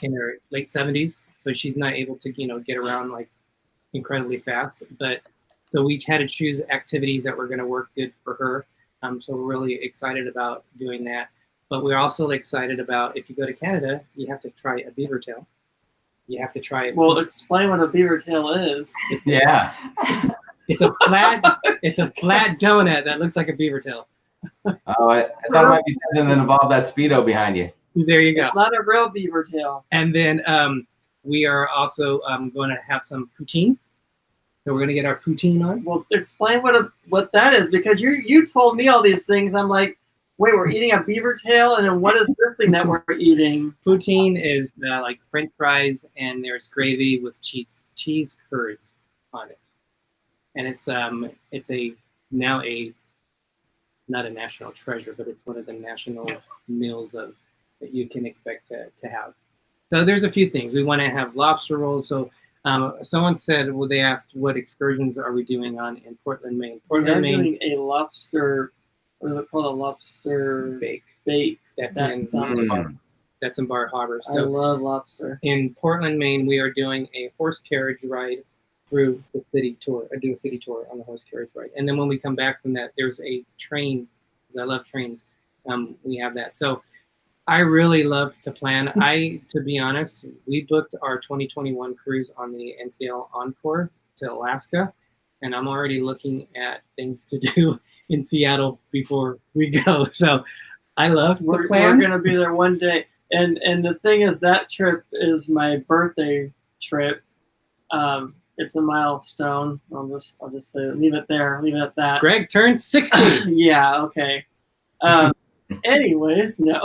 in her late 70s, so she's not able to get around like incredibly fast. But so we had to choose activities that were going to work good for her. So we're really excited about doing that. But we're also excited about, if you go to Canada, you have to try a beaver tail. You have to try it. Well, explain what a beaver tail is. Yeah. It's a flat donut that looks like a beaver tail. Oh, I thought it might be something that involved that Speedo behind you. There you go. It's not a real beaver tail. And then we are also going to have some poutine. So we're going to get our poutine on. Well, explain what that is, because you told me all these things. I'm like, wait, we're eating a beaver tail, and then what is this thing that we're eating? Poutine is like French fries, and there's gravy with cheese curds on it, and it's now a not a national treasure, but it's one of the national meals that you can expect to have. So there's a few things. We want to have lobster rolls. So someone said, well, they asked what excursions are we doing in Portland, Maine. Portland, Maine. Doing a lobster, what is it called? A lobster bake. That's That's in Bar Harbor. I So love lobster. in Portland, Maine, we are doing a horse carriage ride through the city tour. I do a city tour on the horse carriage ride. And then when we come back from that, there's a train, because I love trains. We have that. So I really love to plan. To be honest, we booked our 2021 cruise on the NCL Encore to Alaska, and I'm already looking at things to do in Seattle before we go. So I love to plan. We're going to be there one day. And the thing is, that trip is my birthday trip. It's a milestone. I'll just say, leave it there. Leave it at that. Greg turned 60. Yeah. Okay. Anyways, no,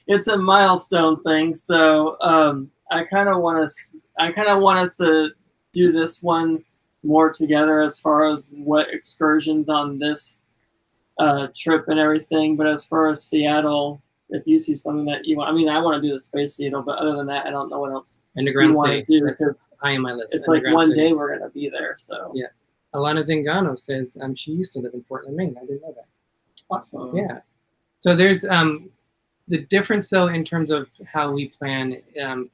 it's a milestone thing. So I kind of want us to do this one more together as far as what excursions on this trip and everything. But as far as Seattle, if you see something that you want, I mean, I want to do the Space Needle, but other than that, I don't know what else Underground you want to do, because high on my list. it's like one City. day we're gonna be there. So yeah, Alana Zingano says she used to live in Portland, Maine. I didn't know that. awesome. Yeah. So there's the difference though in terms of how we plan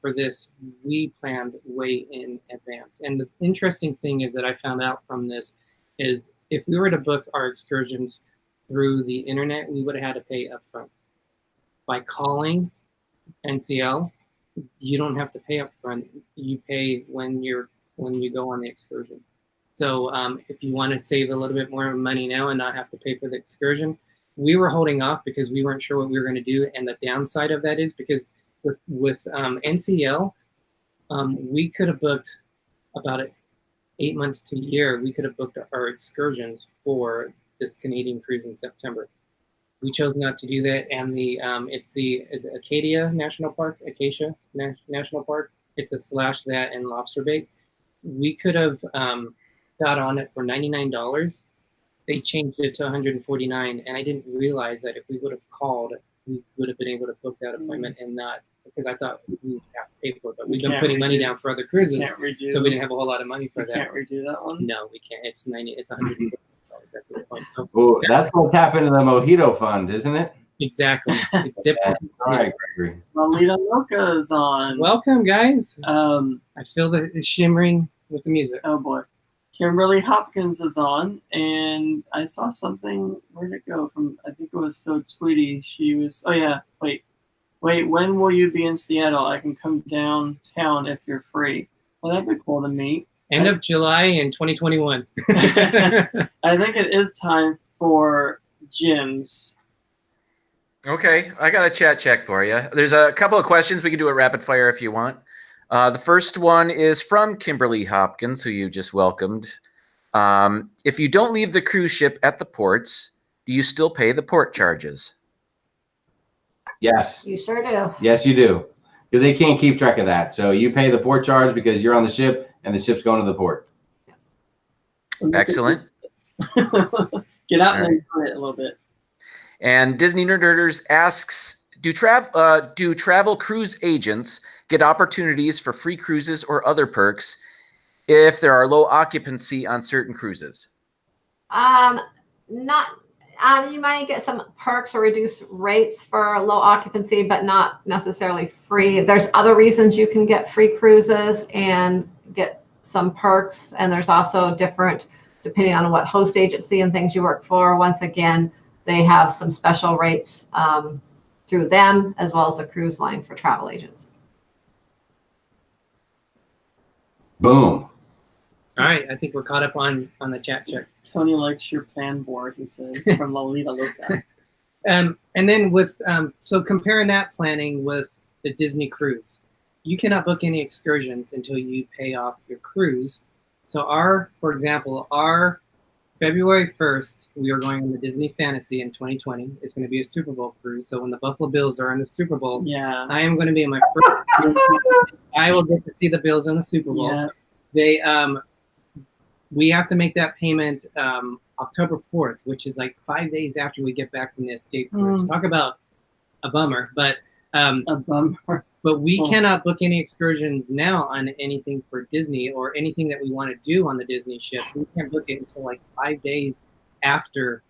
for this. We planned way in advance, and the interesting thing is that I found out from this is if we were to book our excursions through the internet, we would have had to pay upfront. By calling NCL, you don't have to pay upfront. You pay when you go on the excursion. So if you want to save a little bit more money now and not have to pay for the excursion, we were holding off because we weren't sure what we were going to do. And the downside of that is because with NCL, we could have booked about 8 months to a year. We could have booked our excursions for this Canadian cruise in September. We chose not to do that, and is it Acacia National Park? Acacia National Park. It's a / that and lobster bait. We could have got on it for $99. They changed it to $149, and I didn't realize that if we would have called, we would have been able to book that appointment and not, because I thought we would have to pay for it. But we've been putting money down for other cruises, so we didn't have a whole lot of money for that. Can't redo that one. No, we can't. It's $150. At this point. So, Oh, that's going to tap into the Mojito Fund, isn't it? Exactly. All right, Gregory. Lalita Loca is on. Welcome, guys. I feel the shimmering with the music. Oh boy. Kimberly Hopkins is on, and I saw something. Where'd it go from? I think it was So Tweety. She was. Oh yeah. Wait. When will you be in Seattle? I can come downtown if you're free. Well, that'd be cool to meet. End of July in 2021. I think it is time for gyms. Okay, I got a chat check for you. There's a couple of questions. We can do a rapid fire if you want. The first one is from Kimberly Hopkins, who you just welcomed. If you don't leave the cruise ship at the ports, do you still pay the port charges? Yes. You sure do. Yes, you do. Because they can't keep track of that. So you pay the port charge because you're on the ship and the ship's going to the port. Excellent. Get out and enjoy it a little bit. And Disney Nerd Herders asks, do travel cruise agents get opportunities for free cruises or other perks if there are low occupancy on certain cruises? You might get some perks or reduced rates for low occupancy, but not necessarily free. There's other reasons you can get free cruises and get some perks. And there's also different, depending on what host agency and things you work for. Once again, they have some special rates through them, as well as the cruise line for travel agents. Boom. All right, I think we're caught up on the chat checks. Tony likes your plan board, he says, from Lolita Loca. And then with so comparing that planning with the Disney cruise, you cannot book any excursions until you pay off your cruise. So for example, our February 1st, we are going on the Disney Fantasy in 2020. It's going to be a Super Bowl cruise. So when the Buffalo Bills are in the Super Bowl, yeah, I am going to be in my first. I will get to see the Bills in the Super Bowl. Yeah. We have to make that payment October 4th, which is like 5 days after we get back from the Escape cruise. Talk about a bummer, but A bummer. but we cannot book any excursions now on anything for Disney or anything that we want to do on the Disney ship. We can't book it until like 5 days after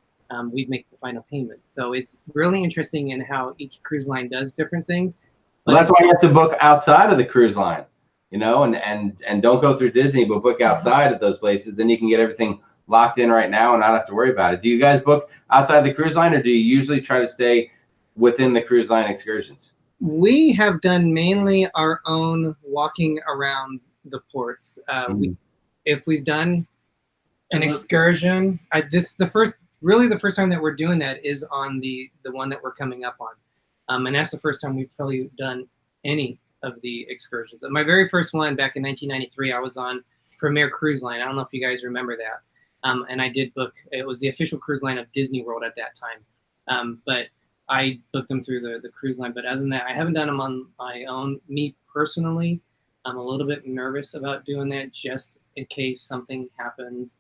we make the final payment. So it's really interesting in how each cruise line does different things. Well, that's why you have to book outside of the cruise line, you know, and don't go through Disney, but book outside of those places. Then you can get everything locked in right now and not have to worry about it. Do you guys book outside the cruise line, or do you usually try to stay within the cruise line excursions? We have done mainly our own walking around the ports. If we've done an excursion, this is the first time that we're doing that is on the one that we're coming up on. And that's the first time we've probably done any of the excursions. My very first one back in 1993, I was on Premier Cruise Line. I don't know if you guys remember that. And I did book, it was the official cruise line of Disney World at that time. But I booked them through the cruise line. But other than that, I haven't done them on my own. Me personally, I'm a little bit nervous about doing that just in case something happens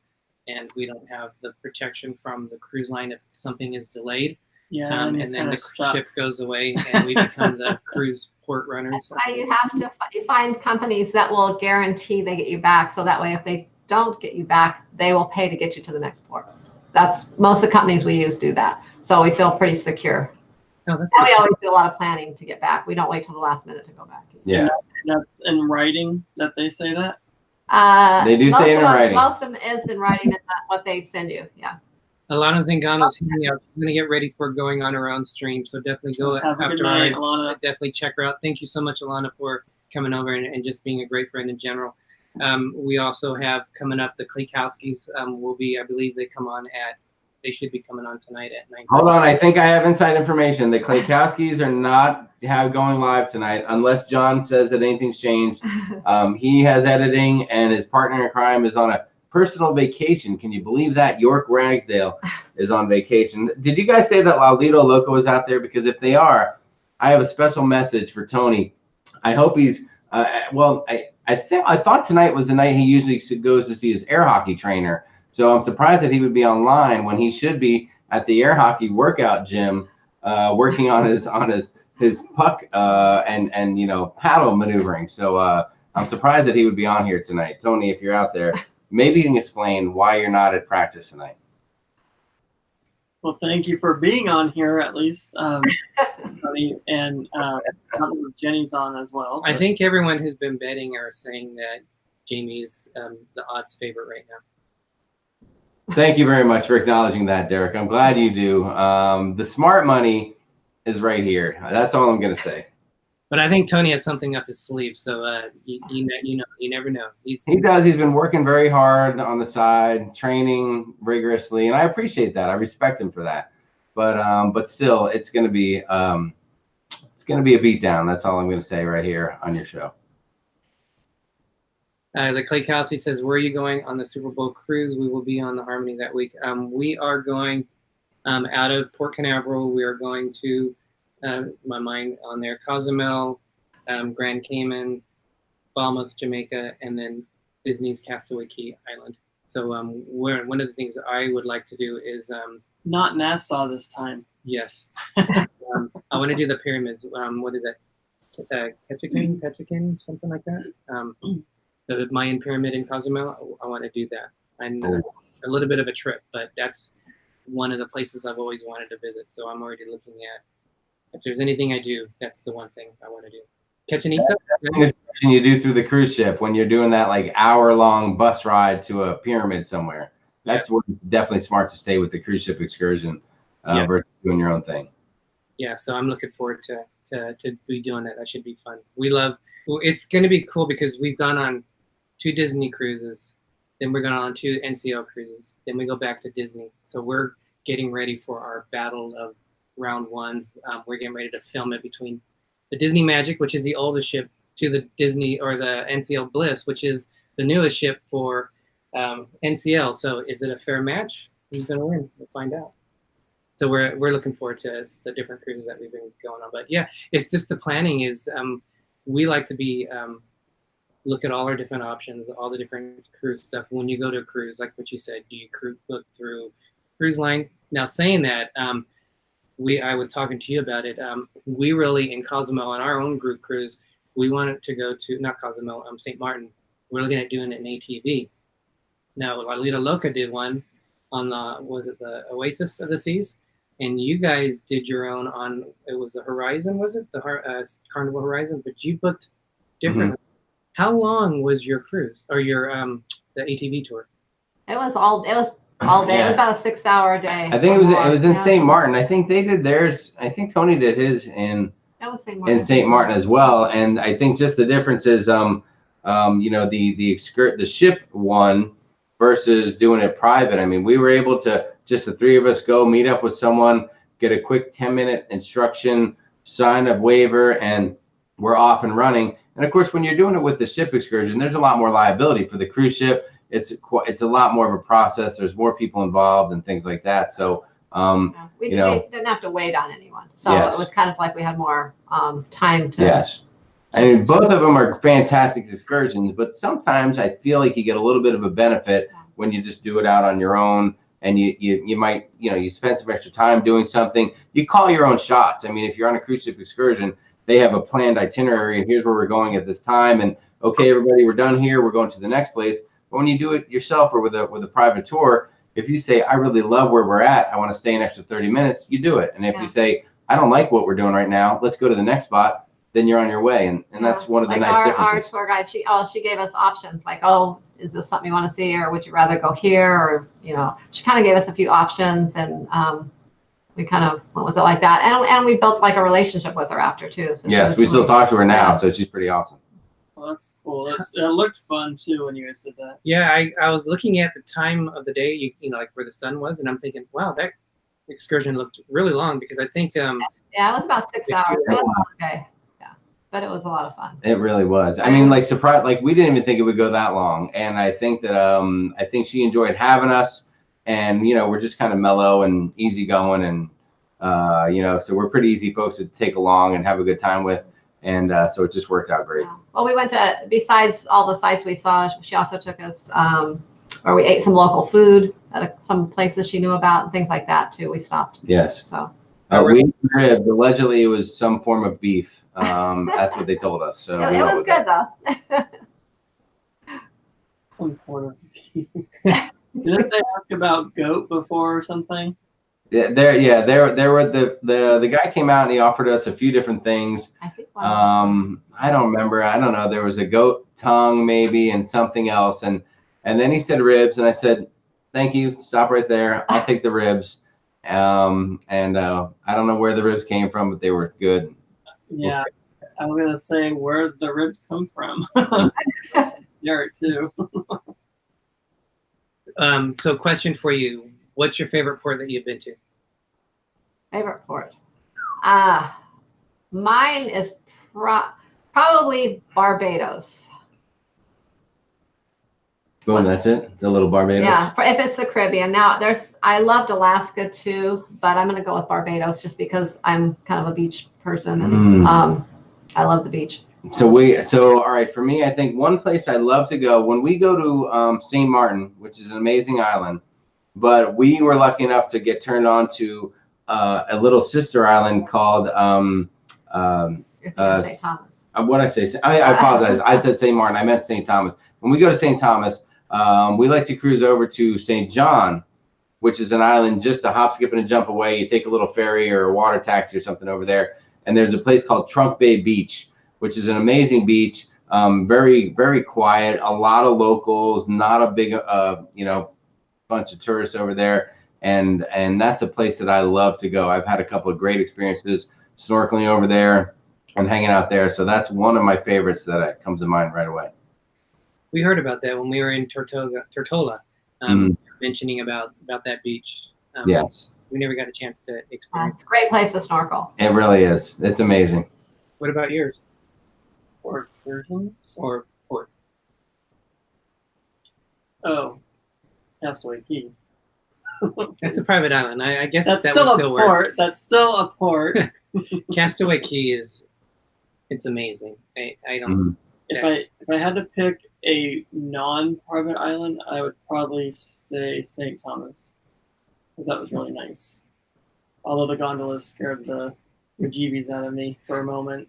and we don't have the protection from the cruise line if something is delayed. Yeah, and then the ship goes away and we become the cruise port runners. You have to find companies that will guarantee they get you back. So that way, if they don't get you back, they will pay to get you to the next port. That's most of the companies we use do that. So we feel pretty secure. Oh, that's and we always do a lot of planning to get back. We don't wait till the last minute to go back. Yeah. That's in writing that they say that? They do say it in writing. Most of them is in writing in what they send you. Yeah. Alana Zingano's hanging out. She's going to get ready for going on her own stream. So definitely go after ours. Definitely check her out. Thank you so much, Alana, for coming over and just being a great friend in general. We also have coming up the Klekowskis will be, I believe they come on they should be coming on tonight at 9. Hold on, I think I have inside information. The Klekowskis are not going live tonight unless John says that anything's changed. He has editing and his partner in crime is on a personal vacation. Can you believe that? York Ragsdale is on vacation. Did you guys say that Lalito Loco is out there? Because if they are, I have a special message for Tony. I hope he's, I thought tonight was the night he usually goes to see his air hockey trainer. So I'm surprised that he would be online when he should be at the air hockey workout gym, working on his puck and you know, paddle maneuvering. So I'm surprised that he would be on here tonight. Tony, if you're out there, maybe you can explain why you're not at practice tonight. Well, thank you for being on here at least, Tony, and Jenny's on as well. I think everyone who's been betting are saying that Jamie's the odds favorite right now. Thank you very much for acknowledging that, Derick. I'm glad you do. The smart money is right here. That's all I'm going to say. But I think Tony has something up his sleeve, so you never know. He does. He's been working very hard on the side, training rigorously, and I appreciate that. I respect him for that. But still, it's going to be a beatdown. That's all I'm going to say right here on your show. The Clay Kelsey says, where are you going on the Super Bowl cruise? We will be on the Harmony that week. We are going out of Port Canaveral. We are going to, my mind on there, Cozumel, Grand Cayman, Falmouth, Jamaica, and then Disney's Castaway Cay Island. So one of the things I would like to do is... not Nassau this time. Yes. I want to do the pyramids. What is that? Ketchikan, something like that. The Mayan pyramid in Cozumel, I want to do that. And a little bit of a trip, but that's one of the places I've always wanted to visit. So I'm already looking at, if there's anything I do, that's the one thing I want to do. Catch and eat something? You do through the cruise ship when you're doing that like hour-long bus ride to a pyramid somewhere. That's where it's definitely smart to stay with the cruise ship excursion versus doing your own thing. Yeah, so I'm looking forward to be doing that. That should be fun. It's going to be cool because we've gone on 2 Disney cruises, then we're going on 2 NCL cruises, then we go back to Disney. So we're getting ready for our battle of round 1. We're getting ready to film it between the Disney Magic, which is the oldest ship, to the Disney or the NCL Bliss, which is the newest ship for NCL. So is it a fair match? Who's going to win? We'll find out. So we're looking forward to the different cruises that we've been going on. But yeah, it's just the planning is we like to be look at all our different options, all the different cruise stuff. When you go to a cruise, like what you said, do you book through cruise line. Now, saying that, I was talking to you about it. We really, in Cozumel, on our own group cruise, we wanted to go to, not Cozumel, St. Martin. We're looking at doing it in ATV. Now, Lalita Loca did one on was it the Oasis of the Seas? And you guys did your own on, it was the Horizon, was it? The Carnival Horizon, but you booked differently. How long was your cruise or your the ATV tour? It was all day. Yeah. It was about a 6-hour day. I think it was in St. Martin. I think they did theirs. I think Tony did his in St. Martin as well. And I think just the difference is, you know, the ship one versus doing it private. I mean, we were able to, just the three of us, go meet up with someone, get a quick 10-minute instruction, sign a waiver, and we're off and running. And of course, when you're doing it with the ship excursion, there's a lot more liability for the cruise ship. It's a lot more of a process. There's more people involved and things like that. So, we you know, didn't have to wait on anyone. So yes. It was kind of like we had more time to. Yes. I mean, both of them are fantastic excursions, but sometimes I feel like you get a little bit of a benefit when you just do it out on your own, and you might, you know, you spend some extra time doing something. You call your own shots. I mean, if you're on a cruise ship excursion, they have a planned itinerary, and here's where we're going at this time, and okay, everybody, we're done here. We're going to the next place. But when you do it yourself or with a private tour, if you say, I really love where we're at, I want to stay an extra 30 minutes, you do it. And if you say, I don't like what we're doing right now, let's go to the next spot, then you're on your way. And that's one of the nice differences. Our tour guide, she gave us options like, oh, is this something you want to see, or would you rather go here? Or, you know, she kind of gave us a few options, and we kind of went with it like that. And we built like a relationship with her after too. So yes, we still talk to her now, so she's pretty awesome. Well, that's cool. It looked fun too when you guys did that. Yeah, I was looking at the time of the day, you know, like where the sun was, and I'm thinking, wow, that excursion looked really long, because I think yeah, it was about 6 hours. It was okay. Yeah, but it was a lot of fun. It really was. I mean, like like we didn't even think it would go that long, and I think that I think she enjoyed having us, and you know, we're just kind of mellow and easygoing, and you know, so we're pretty easy folks to take along and have a good time with. And so it just worked out great. Yeah. Well, we went to, besides all the sites we saw, she also took us where we ate some local food at some places she knew about and things like that too. We stopped. Yes. So we rib. Allegedly, it was some form of beef. That's what they told us. So it was good though. Some sort of. Didn't they ask about goat before or something? Yeah, there were the guy came out and he offered us a few different things. I think I don't remember. I don't know. There was a goat tongue maybe and something else, and then he said ribs, and I said, thank you. Stop right there. I'll take the ribs. I don't know where the ribs came from, but they were good. Yeah, I'm gonna say where the ribs come from. Derick too. So question for you. What's your favorite port that you've been to? Favorite port? Mine is probably Barbados. Boom, that's it? The little Barbados? Yeah, if it's the Caribbean. Now, I loved Alaska too, but I'm going to go with Barbados just because I'm kind of a beach person, and I love the beach. So all right, for me, I think one place I love to go, when we go to St. Martin, which is an amazing island, but we were lucky enough to get turned on to a little sister island called St. Thomas. What I say? I apologize. I said St. Martin. I meant St. Thomas. When we go to St. Thomas, we like to cruise over to St. John, which is an island just a hop, skip, and a jump away. You take a little ferry or a water taxi or something over there, and there's a place called Trunk Bay Beach, which is an amazing beach. Very, very quiet. A lot of locals. Not a big, you know, bunch of tourists over there, and that's a place that I love to go. I've had a couple of great experiences snorkeling over there and hanging out there, so that's one of my favorites that comes to mind right away. We heard about that when we were in Tortola, mentioning about that beach. Yes, we never got a chance to experience. It's a great place to snorkel. It really is. It's amazing. What about yours? Or excursions? Or port? Oh, Castaway Key. That's a private island. I guess that's that still would still a port. work. That's still a port. Castaway Key it's amazing. I don't. If I had to pick a non-private island, I would probably say St. Thomas. because that was really nice. Although the gondolas scared the bejeebies out of me for a moment.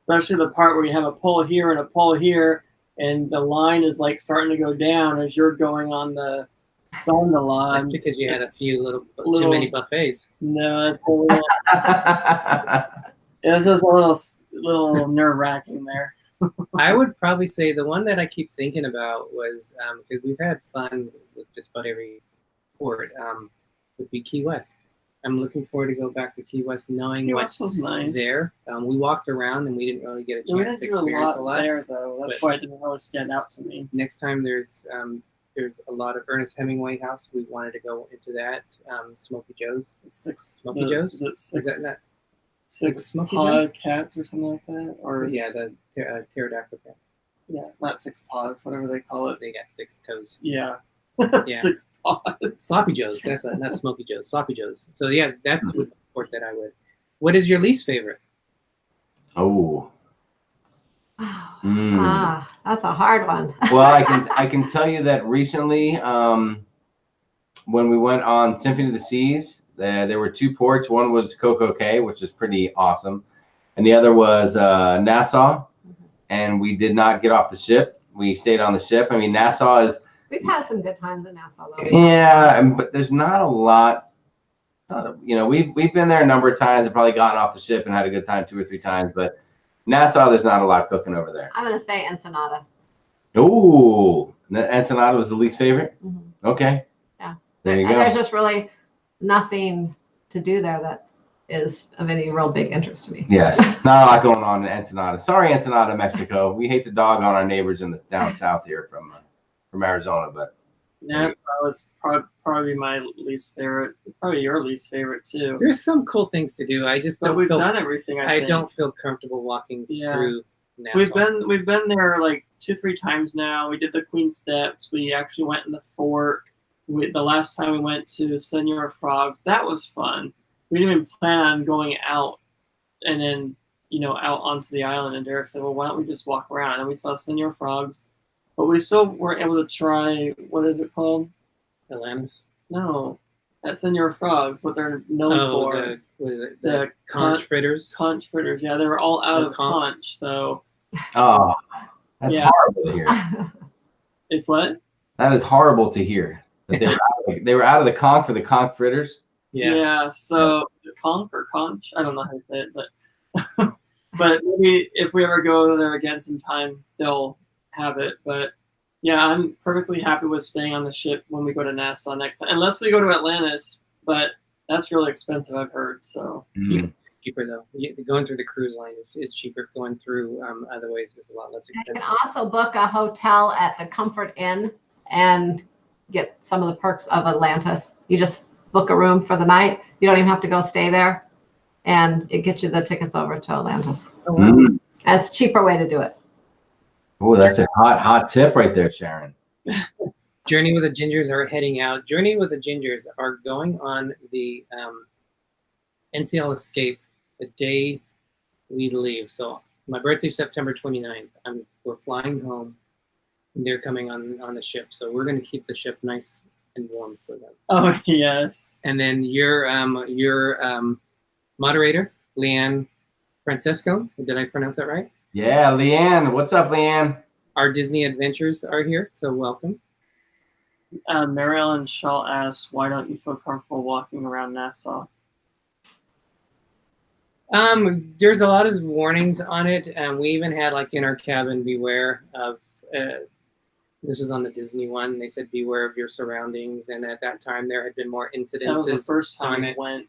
Especially the part where you have a pole here and a pole here, and the line is like starting to go down as you're going on the gondola. That's because you had a few too many buffets. No, it's a little. It was just a little nerve wracking there. I would probably say the one that I keep thinking about was because we've had fun with just about every port. Would be Key West. I'm looking forward to go back to Key West, knowing Key what's West was nice. there. We walked around and we didn't really get a We chance didn't to do experience a lot there, though. That's but why it didn't really stand out to me. next time there's a lot of Ernest Hemingway House. We wanted to go into that. Smoky Joe's. Smoky Joe's? Is it Is that not? six Smoky paw cats or something like that? Or Yeah, the pterodactyl cats. yeah, not six paws, whatever they call it. They got 6 toes. Yeah. Yeah. 6 paws. Sloppy Joe's. That's not Smoky Joe's. Sloppy Joe's. So yeah, that's the port that I would. What is your least favorite? Oh. That's a hard one. Well, I can tell you that recently, when we went on Symphony of the Seas, there were 2 ports. One was Coco Cay, which is pretty awesome, and the other was Nassau. And we did not get off the ship. We stayed on the ship. I mean, Nassau is. We've had some good times in Nassau, though. Yeah, but there's not a lot. You know, we've been there a number of times and probably gotten off the ship and had a good time 2 or 3 times. But Nassau, there's not a lot cooking over there. I'm going to say Ensenada. Ooh, Ensenada was the least favorite? Mm-hmm. Okay. Yeah. There you go. There's just really nothing to do there that is of any real big interest to me. Yes, not a lot going on in Ensenada. Sorry, Ensenada, Mexico. We hate to dog on our neighbors in the down south here from Arizona, but Nassau was probably my least favorite. Probably your least favorite too. There's some cool things to do. I just But don't we've feel, done everything. I think. don't feel comfortable walking through Nassau. We've been there like 2-3 times now. We did the Queen Steps. We actually went in the fort. The last time we went to Senor Frogs, that was fun. We didn't even plan on going out and then out onto the island. And Derick said, "Well, why don't we just walk around?" And we saw Senor Frogs, but we still weren't able to try. What is it called? Atlantis. No, at Senor Frogs, what they're known for. The conch fritters. Conch fritters. Yeah, they were all out of conch. So. Oh, that's horrible to hear. It's what? That is horrible to hear. That they were out of the conch for the conch fritters. Yeah. So conch or conch? I don't know how to say it, but but maybe if we ever go there again sometime, they'll have it. But yeah, I'm perfectly happy with staying on the ship when we go to Nassau next time, unless we go to Atlantis. But that's really expensive, I've heard. So cheaper though. Going through the cruise line is cheaper. Going through other ways is a lot less expensive. You can also book a hotel at the Comfort Inn and get some of the perks of Atlantis. You just book a room for the night. You don't even have to go stay there, and it gets you the tickets over to Atlantis. Oh, wow. That's a cheaper way to do it. Oh, that's a hot tip right there, Sharon. Journey with the Gingers are heading out. Journey with the Gingers are going on the NCL Escape the day we leave. So my birthday's September 29th. We're flying home, and they're coming on the ship. So we're going to keep the ship nice and warm for them. Oh yes. And then your moderator, Leanne Francesco. Did I pronounce that right? Yeah, Leanne. What's up, Leanne? Our Disney adventures are here, so welcome. Mary Ellen Shaw asks, "Why don't you feel comfortable walking around Nassau?" There's a lot of warnings on it. We even had like in our cabin, beware of. This is on the Disney one. They said beware of your surroundings, and at that time there had been more incidences. That was the first time on we it. went.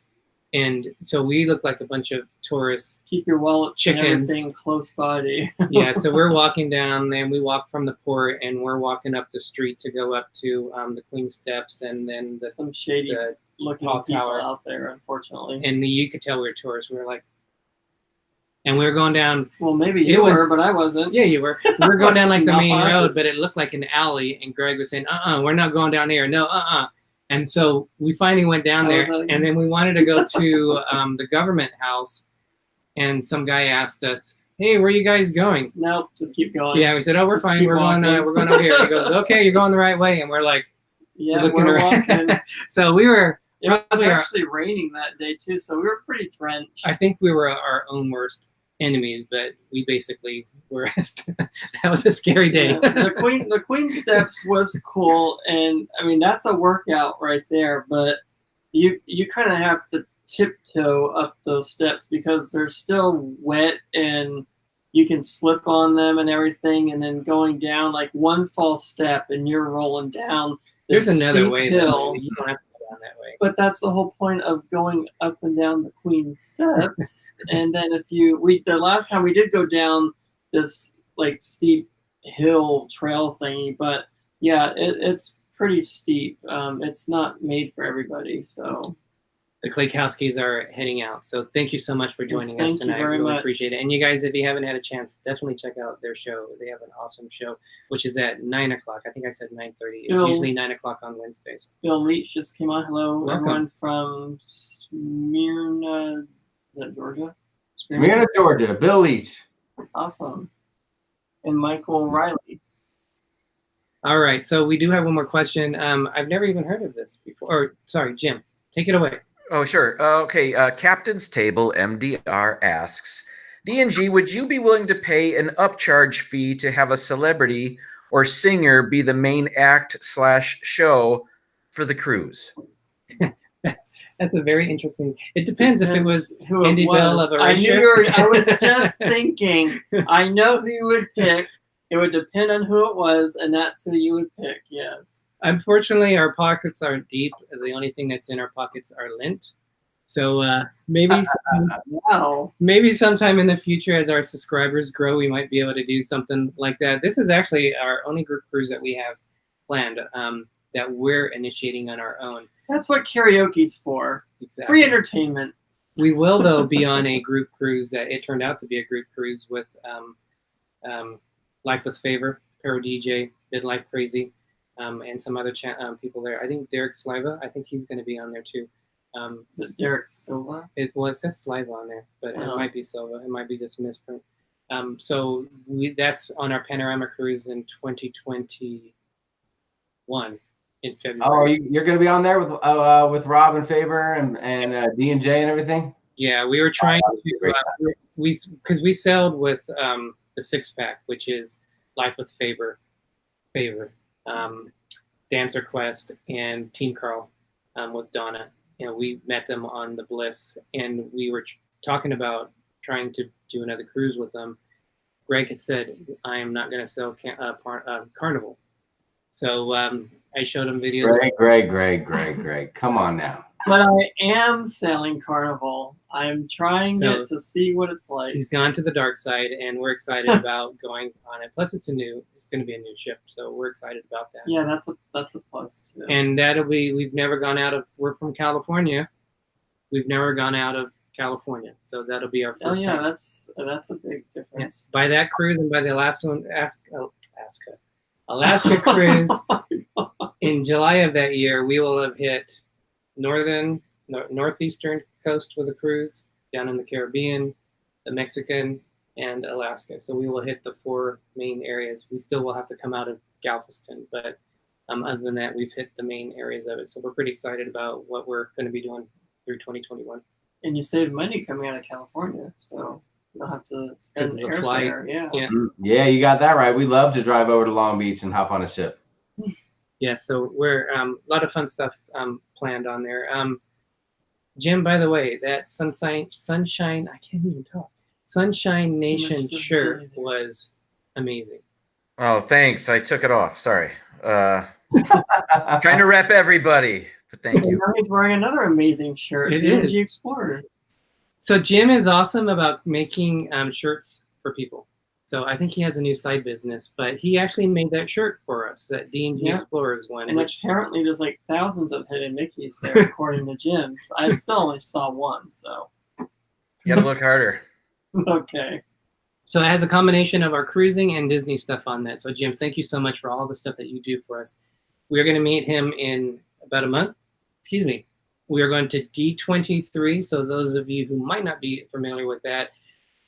And so we looked like a bunch of tourists. Keep your wallets Chickens. and everything close by. Yeah, so we're walking down, and we walk from the port, and we're walking up the street to go up to the Queen Steps, and then Some shady looking tall people tower out there, unfortunately. and you could tell we were tourists. We were like, and we were going down. Well, maybe you were, but I wasn't. Yeah, you were. We were going down like the main Not. road, but it looked like an alley. And Greg was saying, we're not going down here. No, And so we finally went down there, and then we wanted to go to the government house, and some guy asked us, "Hey, where are you guys going?" Nope, just keep going. Yeah, we said, "Oh, we're Just fine. keep We're going over here." He goes, "Okay, you're going the right way," and we're like, yeah, looking we're around. walking. So we were It was Probably our- actually raining that day too, so we were pretty drenched. I think we were our own worst enemies, but we basically were. That was a scary day. Yeah, the Queen Steps was cool, and I mean that's a workout right there. But you kind of have to tiptoe up those steps because they're still wet and you can slip on them and everything. And then going down, like one false step and you're rolling down. There's this another steep way. hill. You don't have to go down that way. But that's the whole point of going up and down the Queen Steps. And then the last time we did go down this like steep hill trail thingy, but yeah, it's pretty steep. It's not made for everybody, so. The Klaykowskis are heading out. So thank you so much for joining us tonight. Thank you very really much. appreciate it. And you guys, if you haven't had a chance, definitely check out their show. They have an awesome show, which is at 9 o'clock. I think I said 9:30. It's Bill- usually 9 o'clock on Wednesdays. Bill Leach just came on. Hello, Welcome. everyone from Smyrna. Is that Georgia? Smyrna, Georgia. Bill Leach. Awesome. And Michael Riley. All right. So we do have one more question. I've never even heard of this before. Or sorry, Jim, take it away. Oh, sure. Okay. Captain's Table MDR asks, D&G, would you be willing to pay an upcharge fee to have a celebrity or singer be the main act / show for the cruise? That's a very interesting. It depends if it was who Andy Bell of I knew Erasure. I was just thinking. I know who you would pick. It would depend on who it was, and that's who you would pick. Yes. Unfortunately, our pockets aren't deep. The only thing that's in our pockets are lint. So maybe sometime in the future, as our subscribers grow, we might be able to do something like that. This is actually our only group cruise that we have planned that we're initiating on our own. That's what karaoke's for. Exactly. Free entertainment. We will, though, be on a group cruise. It turned out to be a group cruise with Life with Favor, Pero DJ, Midlife Crazy, and some other people there. I think Derick Sliva, I think he's going to be on there too. Is it Derick Silva? It says Sliva on there, but it might be Silva. It might be just misprint. So that's on our Panorama cruise in 2021 in February. Oh, you're going to be on there with Rob and Favor and D&J and everything? Yeah, we were trying to because we sailed with the 6-pack, which is Life with Favor, Dancer Quest, and Team Carl with Donna. You know, we met them on the Bliss, and we were talking about trying to do another cruise with them. Greg had said, "I am not going to sell Carnival." So I showed him videos. Greg, come on now. But I am sailing Carnival. I'm trying it to see what it's like. He's gone to the dark side, and we're excited about going on it. Plus, it's going to be a new ship, so we're excited about that. Yeah, that's a plus too. And we've never gone out of. We're from California. We've never gone out of California, so that'll be our first. Oh yeah, time. that's a big difference. By that cruise and by the last one, Alaska cruise in July of that year, we will have hit northeastern coast with a cruise, down in the Caribbean, the Mexican, and Alaska. So we will hit the 4 main areas. We still will have to come out of Galveston, but other than that, we've hit the main areas of it. So we're pretty excited about what we're going to be doing through 2021. And you save money coming out of California, so you don't have to spend Because of the flight. Yeah. Yeah, you got that right. We love to drive over to Long Beach and hop on a ship. Yeah, so we're a lot of fun stuff planned on there. Jim, by the way, that Sunshine, I can't even talk. Sunshine Nation shirt was amazing. Oh, thanks. I took it off. Sorry. Trying to rep everybody, but thank you. Now he's wearing another amazing shirt. It D&G is. Explorers. So Jim is awesome about making shirts for people. So I think he has a new side business, but he actually made that shirt for us, that D&G Explorers one. And apparently there's like thousands of hidden Mickeys there, according to Jim. I still only saw one, so. You gotta look harder. Okay. So it has a combination of our cruising and Disney stuff on that. So Jim, thank you so much for all the stuff that you do for us. We are going to meet him in about a month. Excuse me. We are going to D23. So those of you who might not be familiar with that,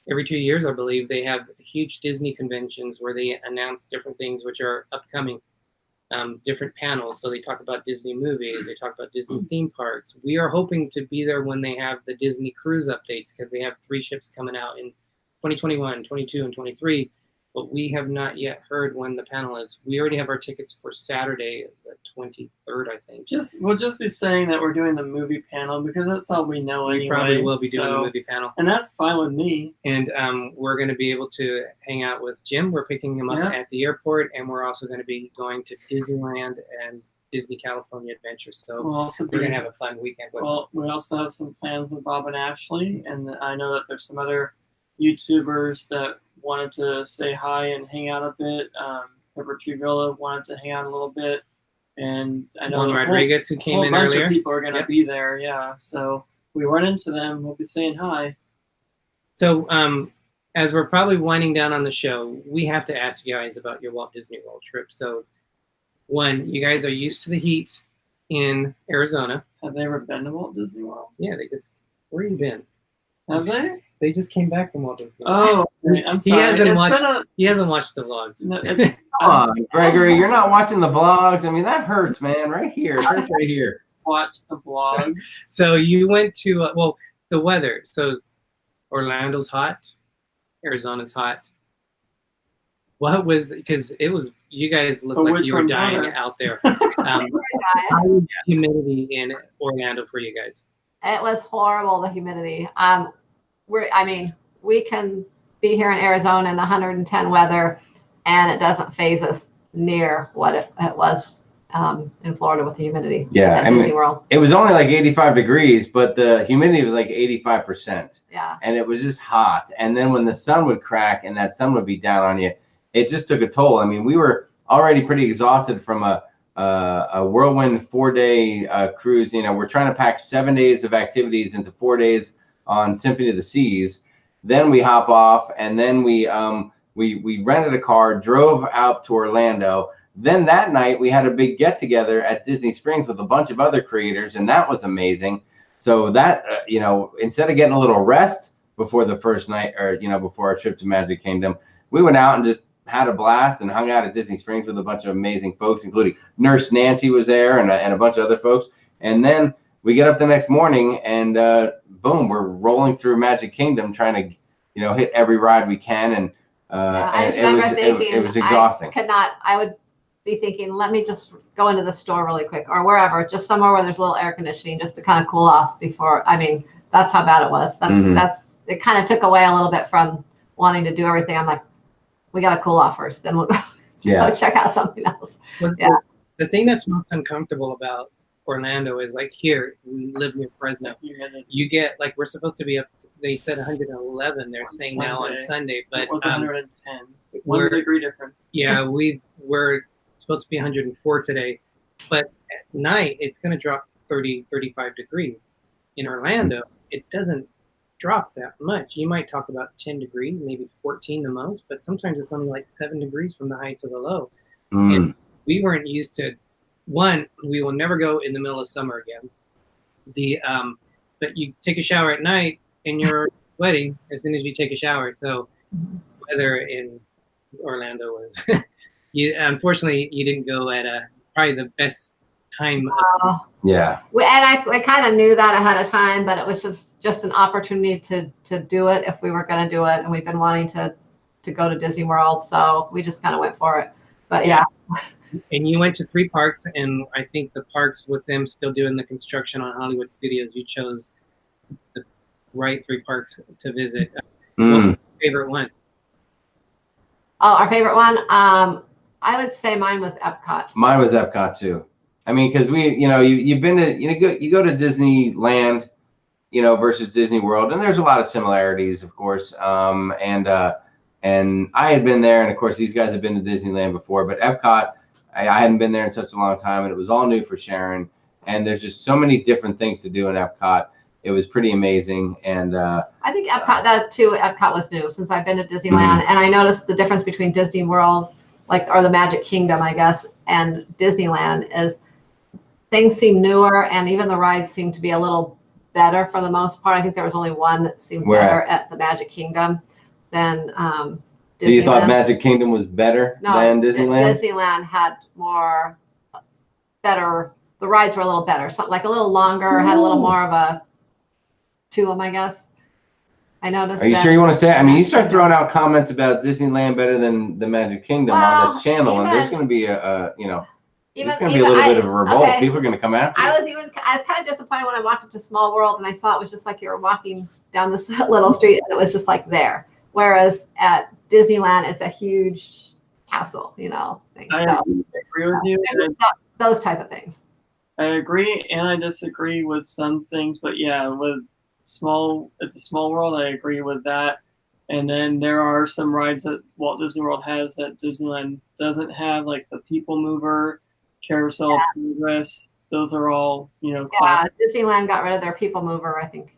every 2 years, I believe, they have huge Disney conventions where they announce different things which are upcoming. different panels. So they talk about Disney movies, they talk about Disney theme parks. We are hoping to be there when they have the Disney cruise updates, because they have 3 ships coming out in 2021, 22, and 23. But we have not yet heard when the panel is. We already have our tickets for Saturday, the 23rd, I think. We'll just be saying that we're doing the movie panel because that's all we know anyway. We probably will be doing the movie panel. And that's fine with me. And we're going to be able to hang out with Jim. We're picking him up at the airport, and we're also going to be going to Disneyland and Disney California Adventure. So we're going to have a fun weekend with him. We also have some plans with Bob and Ashley, and I know that there's some other YouTubers that wanted to say hi and hang out a bit. Pepper Tree Villa wanted to hang out a little bit, and I know Rodriguez, who came in earlier. A bunch of people are going to be there, so we run into them, we'll be saying hi. So as we're probably winding down on the show, we have to ask you guys about your Walt Disney World trip. So one, you guys are used to the heat in Arizona. Have they ever been to Walt Disney World? Yeah, where you been? Have they? They just came back from Walt Disney World. Oh, I'm sorry. He hasn't watched the vlogs. No, Come on, Gregory, you're not watching the vlogs. I mean, that hurts, man. Right here, it hurts right here. Watch the vlogs. So you went to the weather. So Orlando's hot, Arizona's hot. What was, because it was, you guys looked like you were dying out there. How was humidity in Orlando for you guys? It was horrible, the humidity. We can be here in Arizona in 110 weather, and it doesn't phase us near what it was in Florida with the humidity. Yeah, at Disney World. It was only like 85 degrees, but the humidity was like 85%. Yeah. And it was just hot. And then when the sun would crack and that sun would be down on you, it just took a toll. I mean, we were already pretty exhausted from a whirlwind 4-day cruise. You know, we're trying to pack 7 days of activities into 4 days on Symphony of the Seas. Then we hop off, and then we rented a car, drove out to Orlando. Then that night we had a big get together at Disney Springs with a bunch of other creators, and that was amazing. So that instead of getting a little rest before the first night, or before our trip to Magic Kingdom, we went out and just had a blast and hung out at Disney Springs with a bunch of amazing folks, including Nurse Nancy was there and a bunch of other folks. And then we get up the next morning and boom, we're rolling through Magic Kingdom trying to hit every ride we can. And it was exhausting. I would be thinking, let me just go into the store really quick or wherever, just somewhere where there's a little air conditioning just to kind of cool off before. I mean, that's how bad it was. It kind of took away a little bit from wanting to do everything. I'm like, we got to cool off first, then we'll go check out something else. The thing that's most uncomfortable about Orlando is, like, here we live near Fresno. You get, like, we're supposed to be up. They said 111. They're saying Sunday. Now on Sunday, but it was 110. 1 degree difference. Yeah, we're supposed to be 104 today, but at night it's going to drop 35 degrees. In Orlando, it doesn't drop that much. You might talk about 10 degrees, maybe 14 the most, but sometimes it's only like 7 degrees from the high to the low. And we weren't used to. One, we will never go in the middle of summer again. But you take a shower at night and you're sweating as soon as you take a shower. So weather in Orlando was unfortunately you didn't go at probably the best time. Yeah. I kind of knew that ahead of time, but it was just an opportunity to do it if we were going to do it, and we've been wanting to go to Disney World, so we just kind of went for it. But yeah. And you went to 3 parks, and I think the parks with them still doing the construction on Hollywood Studios, you chose the right 3 parks to visit. What was your favorite one? Oh, our favorite one? I would say mine was Epcot. Mine was Epcot too. I mean, because you've been to, you go to Disneyland, versus Disney World, and there's a lot of similarities, of course. And I had been there, and of course these guys have been to Disneyland before, but Epcot, I hadn't been there in such a long time, and it was all new for Sharon. And there's just so many different things to do in Epcot. It was pretty amazing. And I think Epcot was new since I've been to Disneyland, and I noticed the difference between Disney World, or the Magic Kingdom, I guess, and Disneyland is things seem newer, and even the rides seem to be a little better for the most part. I think there was only one that seemed better at the Magic Kingdom than So you thought Disneyland. Magic Kingdom was better No, than Disneyland? Disneyland had more better. The rides were a little better, something like a little longer, had a little more of a to them, I guess. I noticed. Are you that, sure you want to say it? I mean, you start yeah. throwing out comments about Disneyland better than the Magic Kingdom on Well, this channel, and there's even- going to be a you know, there's Even, going to be a little bit of a revolt. okay, People are going to come after you. I was kind of disappointed when I walked up to Small World and I saw it was just like you were walking down this little street and it was just like there. Whereas at Disneyland, it's a huge castle, you know. Thing. I So agree with you. there's those type of things. I agree and I disagree with some things, but yeah, with it's a small world. I agree with that. And then there are some rides that Walt Disney World has that Disneyland doesn't have, like the People Mover, Carousel of Progress. Those are all, you know, Yeah, Disneyland got rid of their People Mover, I think,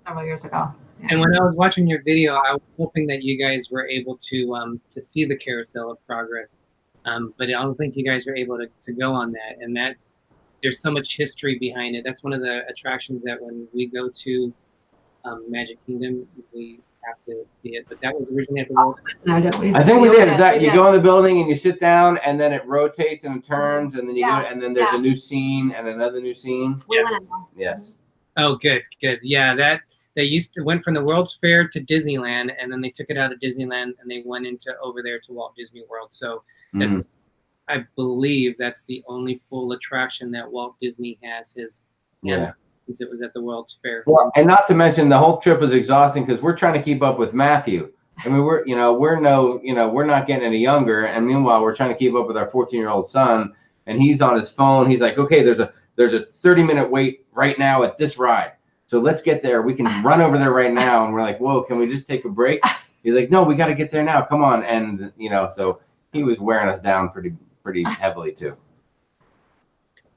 several years ago. Yeah. And when I was watching your video, I was hoping that you guys were able to see the Carousel of Progress, but I don't think you guys were able to go on that. And there's so much history behind it. That's one of the attractions that when we go to Magic Kingdom, we have to see it. But that was originally at the World. No, don't we? I think we did. Is that We you did. go in the building and you sit down, and then it rotates and turns, and then you Yeah. go, and then there's Yeah. a new scene and another new scene. We Yes. went in. Yes. Oh, good. Yeah, they went from the World's Fair to Disneyland, and then they took it out of Disneyland and they went into over there to Walt Disney World. So that's, I believe that's the only full attraction that Walt Disney has Yeah. since it was at the World's Fair. Well, and not to mention the whole trip was exhausting because we're trying to keep up with Matthew. I mean, we're not getting any younger, and meanwhile we're trying to keep up with our 14-year-old son, and he's on his phone. He's like, okay, there's a 30-minute wait right now at this ride, so let's get there. We can run over there right now. And we're like, whoa, can we just take a break? He's like, no, we got to get there now. Come on, and so he was wearing us down pretty heavily too.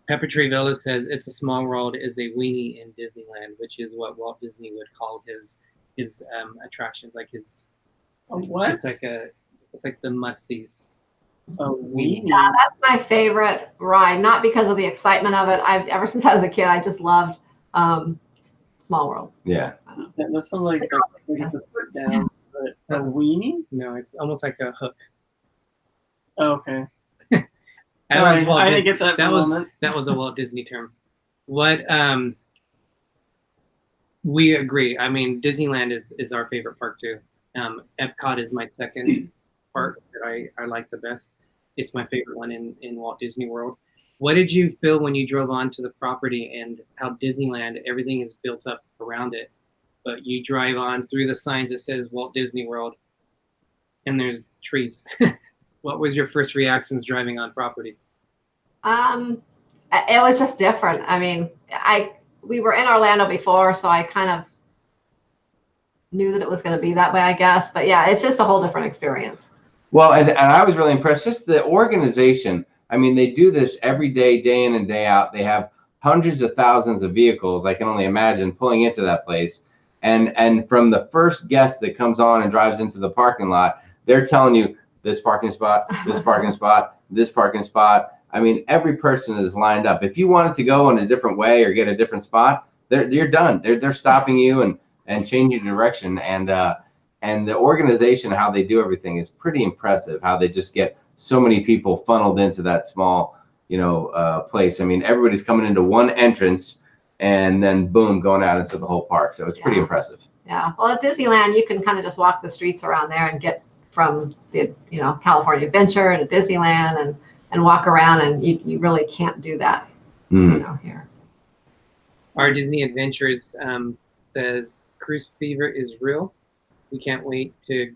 Pepper Tree Villa says It's a Small World is a weenie in Disneyland, which is what Walt Disney would call his attractions, like his. What? It's like the must-sees. Oh, weenie. Yeah, that's my favorite ride. Not because of the excitement of it. Ever since I was a kid, I just loved Small World. Yeah. That sounds like it's a put down, but a weenie? No, it's almost like a hook. Oh, okay. That was I didn't get that. That was a Walt Disney term. What we agree. I mean, Disneyland is our favorite park too. Epcot is my second park that I like the best. It's my favorite one in Walt Disney World. What did you feel when you drove onto the property and how Disneyland, everything is built up around it, but you drive on through the signs that says Walt Disney World and there's trees? What was your first reactions driving on property? It was just different. I mean, we were in Orlando before, so I kind of knew that it was going to be that way, I guess. But yeah, it's just a whole different experience. Well, and I was really impressed. Just the organization. I mean, they do this every day, day in and day out. They have hundreds of thousands of vehicles, I can only imagine, pulling into that place. And from the first guest that comes on and drives into the parking lot, they're telling you this parking spot, this parking spot, this parking spot. I mean, every person is lined up. If you wanted to go in a different way or get a different spot, you're done. They're stopping you and changing direction. And the organization, how they do everything is pretty impressive. How they just get so many people funneled into that small, place. I mean, everybody's coming into one entrance and then boom, going out into the whole park. So it's pretty impressive. Yeah. Well, at Disneyland, you can kind of just walk the streets around there and get from the California Adventure to Disneyland and walk around, and you really can't do that here. Our Disney Adventures says cruise fever is real. We can't wait to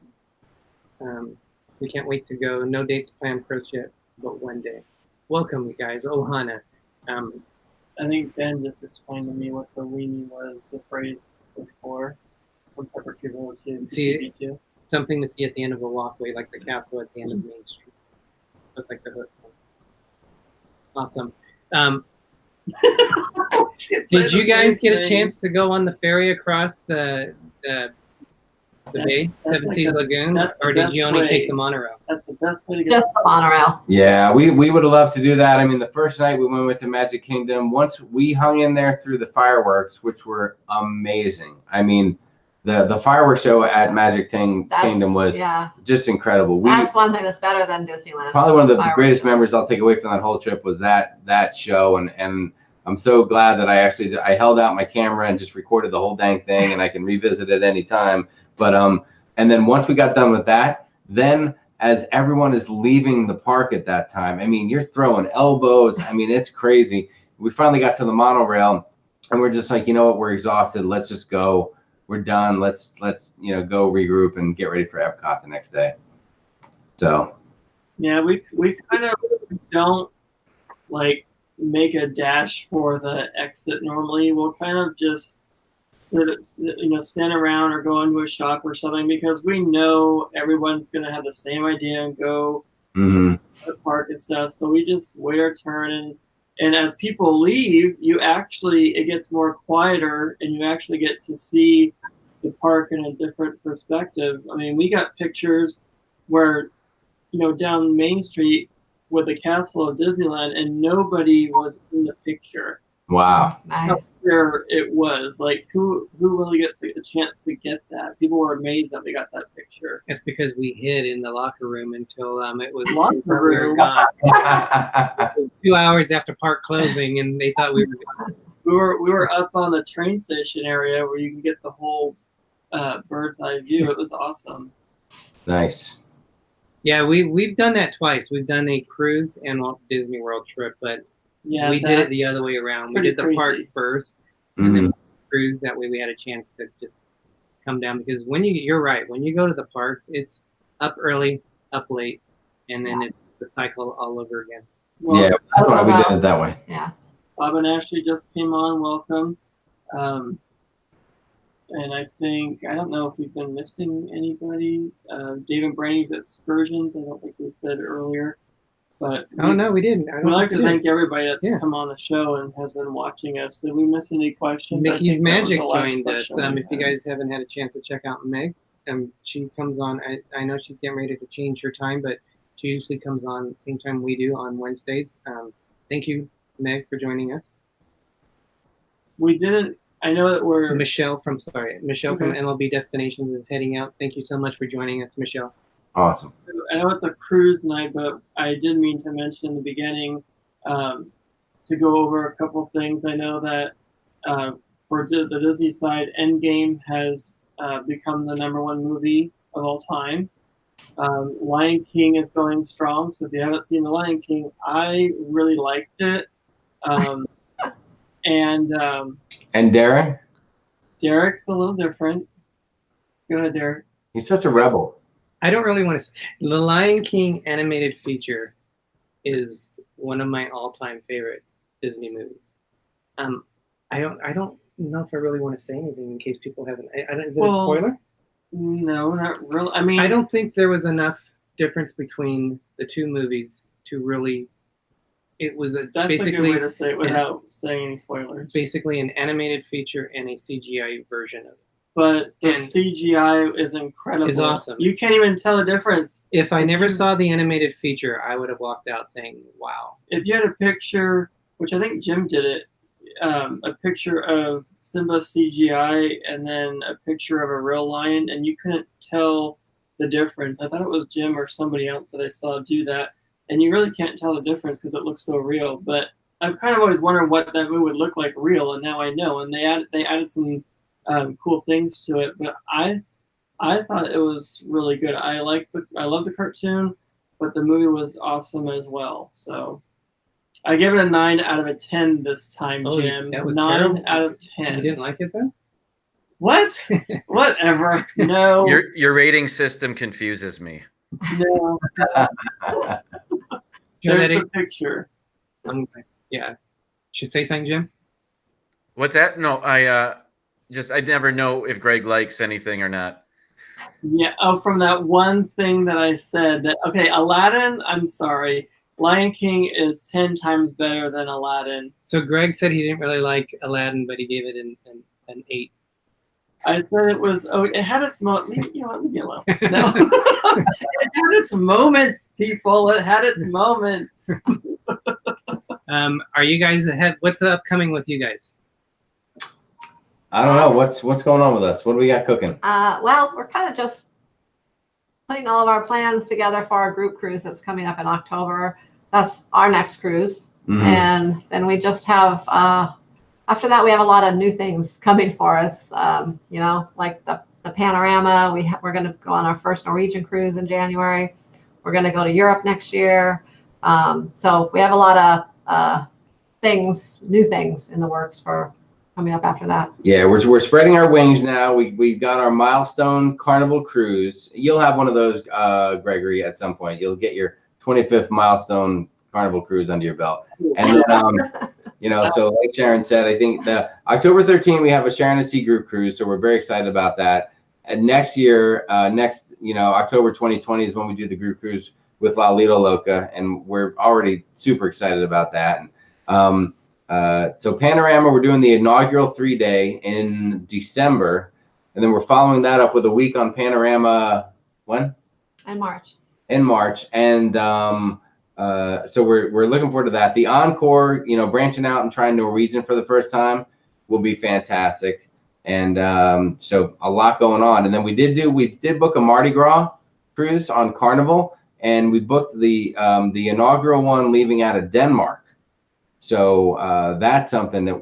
go. No dates planned for us yet, but one day. Welcome, you guys. Ohana. I think Ben just explained to me what the weenie was, the phrase was for. From Pepper Tree Villa to See, CB2. something to see at the end of a walkway, like the castle at the end of Main Street. That's like the hook. Awesome. Did you guys get a chance to go on the ferry across the bay, Seven Seas Lagoon, or did you only take the monorail? That's the best way to get. Just the monorail. Yeah, we would have loved to do that. I mean, the first night we went to Magic Kingdom, once we hung in there through the fireworks, which were amazing. I mean, the fireworks show at Magic Kingdom was just incredible. That's one thing that's better than Disneyland. Probably one of the greatest memories I'll take away from that whole trip was that show, and I'm so glad that I held out my camera and just recorded the whole dang thing, and I can revisit it anytime. But and then once we got done with that, then as everyone is leaving the park at that time, I mean, you're throwing elbows. I mean, it's crazy. We finally got to the monorail, and we're just like, you know what, we're exhausted. Let's just go. We're done. Let's go regroup and get ready for Epcot the next day. So yeah, we kind of don't like make a dash for the exit normally. We'll kind of just stand around or go into a shop or something, because we know everyone's gonna have the same idea and go to the park and stuff. So we just wait our turn, and as people leave, it gets more quieter, and you actually get to see the park in a different perspective. I mean, we got pictures where, down Main Street with the castle of Disneyland, and nobody was in the picture. Wow. Nice. How clear it was. Like, who really gets the chance to get that? People were amazed that they got that picture. It's because we hid in the locker room until it was Locker room. gone. 2 hours after park closing, and they thought we were gone. We were up on the train station area where you can get the whole bird's eye view. It was awesome. Nice. Yeah, we've done that twice. We've done a cruise and Walt Disney World trip, but yeah, we did it the other way around. We did the park first, and then cruise. That way we had a chance to just come down, because you're right, when you go to the parks, it's up early, up late, and then it's the cycle all over again. Well, yeah, that's why we did it that way. Yeah. Bob and Ashley just came on. Welcome. And I don't know if we've been missing anybody. David Brady's Excursions, I don't think we said earlier. But no, we didn't. We'd like to thank everybody that's come on the show and has been watching us. Did we miss any questions? Mickey's Magic joined us. If you guys haven't had a chance to check out Meg, she comes on. I know she's getting ready to change her time, but she usually comes on the same time we do on Wednesdays. Thank you, Meg, for joining us. We didn't. I know that we're Michelle from MLB Destinations is heading out. Thank you so much for joining us, Michelle. Awesome. I know it's a cruise night, but I did mean to mention in the beginning to go over a couple things. I know that for the Disney side, Endgame has become the #1 movie of all time. Lion King is going strong, so if you haven't seen The Lion King, I really liked it. And Derick? Derick's a little different. Go ahead, Derick. He's such a rebel. I don't really want to say. The Lion King animated feature is one of my all-time favorite Disney movies. I don't know if I really want to say anything in case people haven't. Is it a spoiler? No, not really. I mean, I don't think there was enough difference between the two movies to really. It was that's basically a good way to say it without saying any spoilers. Basically, an animated feature and a CGI version of it. But the CGI is incredible. It's awesome. You can't even tell the difference. If I never saw the animated feature, I would have walked out saying, "Wow!" If you had a picture, which I think Jim did it, a picture of Simba CGI and then a picture of a real lion, and you couldn't tell the difference. I thought it was Jim or somebody else that I saw do that, and you really can't tell the difference because it looks so real. But I've kind of always wondered what that movie would look like real, and now I know. And they added some cool things to it, but I thought it was really good. I love the cartoon, but the movie was awesome as well. So I give it a 9 out of 10 this time, Jim. That was 9 terrible. out of 10. You didn't like it though? What? Whatever. No. Your rating system confuses me. No. There's the picture. Yeah. Should say something, Jim? What's that? No, I never know if Greg likes anything or not. Yeah. Oh, from that one thing that I said that. Okay, Aladdin. I'm sorry. Lion King is 10 times better than Aladdin. So Greg said he didn't really like Aladdin, but he gave it an 8. I said it was. Oh, it had its moments. Let me alone. No. It had its moments, people. It had its moments. Are you guys ahead? What's upcoming with you guys? I don't know what's going on with us. What do we got cooking? Well, we're kind of just putting all of our plans together for our group cruise that's coming up in October. That's our next cruise. And then we just have, after that, we have a lot of new things coming for us. You know, like the Panorama. We're going to go on our first Norwegian cruise in January. We're going to go to Europe next year. So we have a lot of new things in the works for coming up after that. Yeah, we're spreading our wings now. We've got our milestone Carnival cruise. You'll have one of those, Gregory, at some point. You'll get your 25th milestone Carnival cruise under your belt. And then, you know, so like Sharon said, I think the October 13th we have a Sharon at Sea group cruise, so we're very excited about that. And next year, October 2020 is when we do the group cruise with La Lido Loca, and we're already super excited about that. So Panorama, we're doing the inaugural 3-day in December, and then we're following that up with a week on Panorama. When? In March. In March, and so we're looking forward to that. The Encore, you know, branching out and trying Norwegian for the first time will be fantastic, and so a lot going on. And then we did book a Mardi Gras cruise on Carnival, and we booked the inaugural one leaving out of Denmark. So that's something that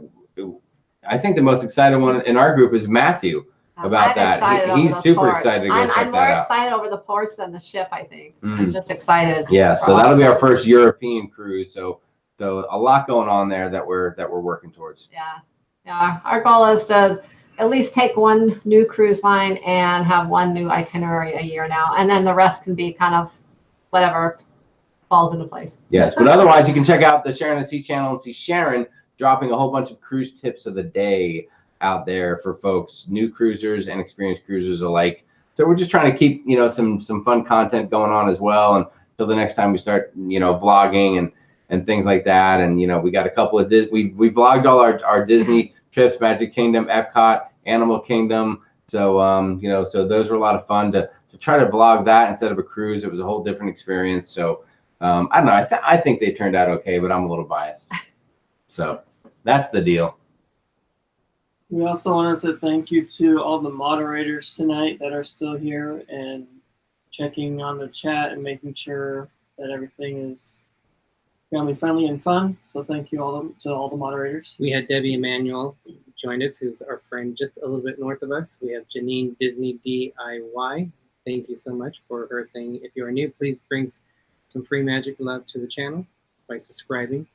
I think the most excited one in our group is Matthew about that. He's super excited to go check that out. I'm more excited over the ports than the ship, I think. I'm just excited. Yeah, so that'll be our first European cruise. So a lot going on there that we're working towards. Yeah. Our goal is to at least take one new cruise line and have one new itinerary a year now, and then the rest can be kind of whatever falls into place. Yes, but otherwise you can check out the Sharon at Sea channel and see Sharon dropping a whole bunch of cruise tips of the day out there for folks, new cruisers and experienced cruisers alike. So we're just trying to keep, you know, some fun content going on as well, and until the next time we start, you know, vlogging and things like that. And you know, we got a couple of we vlogged all our Disney trips, Magic Kingdom, Epcot, Animal Kingdom. So you know, so those were a lot of fun to try to vlog that instead of a cruise. It was a whole different experience. So I don't know. I think they turned out okay, but I'm a little biased. So that's the deal. We also want to say thank you to all the moderators tonight that are still here and checking on the chat and making sure that everything is family friendly and fun. So thank you to all the moderators. We had Debbie Emanuel join us, who's our friend just a little bit north of us. We have Janine Disney DIY. Thank you so much for her saying, if you are new, please bring some free magic love to the channel by subscribing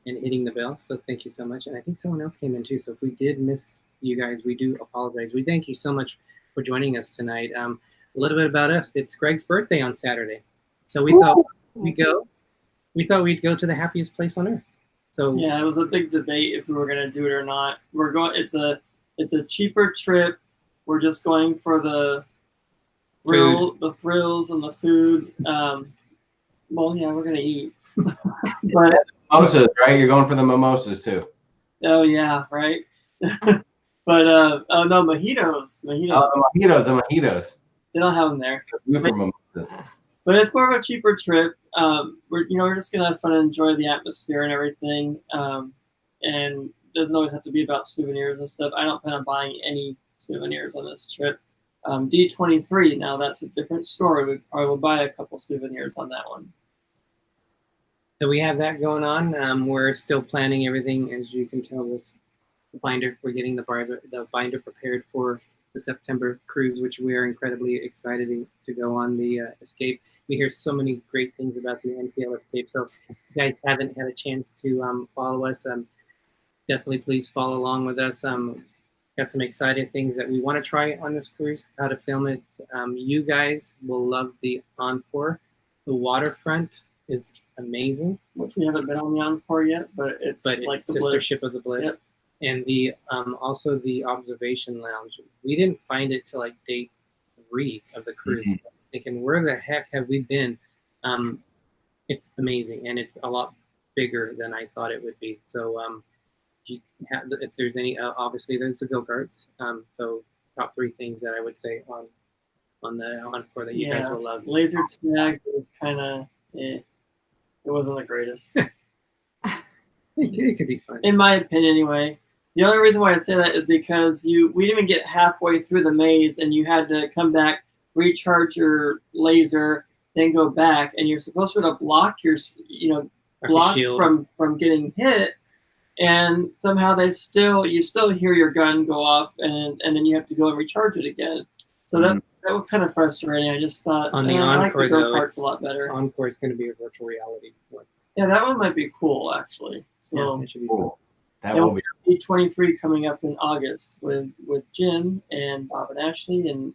and hitting the bell. So thank you so much. And I think someone else came in too. So if we did miss you guys, we do apologize. We thank you so much for joining us tonight. A little bit about us. It's Greg's birthday on Saturday. So we thought we'd go to the happiest place on earth. So yeah, it was a big debate if we were going to do it or not. We're going. It's a cheaper trip. We're just going for the thrills and the food. Well, yeah, we're going to eat. But mimosas, right? You're going for the mimosas too. Oh yeah, right. But oh no, mojitos. Oh, the mojitos. They don't have them there. Mimosas. But it's more of a cheaper trip. We're just gonna have fun and enjoy the atmosphere and everything. And it doesn't always have to be about souvenirs and stuff. I don't plan on buying any souvenirs on this trip. D23. Now that's a different story. I will buy a couple souvenirs on that one. So we have that going on. We're still planning everything, as you can tell with the binder. We're getting the binder prepared for the September cruise, which we are incredibly excited to go on the Escape. We hear so many great things about the NCL Escape. So if you guys haven't had a chance to follow us, definitely please follow along with us. Got some exciting things that we want to try on this cruise, how to film it. You guys will love the Encore. The waterfront is amazing. Which we haven't been on the Encore yet, but it's like the sister Bliss. ship of the Bliss. Yep. And the also the observation lounge. We didn't find it till like day 3 of the cruise. Mm-hmm. Thinking, where the heck have we been? It's amazing, and it's a lot bigger than I thought it would be. So if there's any, obviously there's the go-karts. So top 3 things that I would say on the Encore that you guys will love. Laser tag was kind of it wasn't the greatest. It could be fun. In my opinion, anyway. The only reason why I say that is because we didn't even get halfway through the maze, and you had to come back, recharge your laser, then go back, and you're supposed to block your, block from getting hit, and somehow you still hear your gun go off, and then you have to go and recharge it again. So that was kind of frustrating. I just thought on the I like Encore the though, go-karts a lot better. Encore is going to be a virtual reality one. Yeah, that one might be cool actually. So yeah, it should be cool. That will be E23 coming up in August with Jim and Bob and Ashley and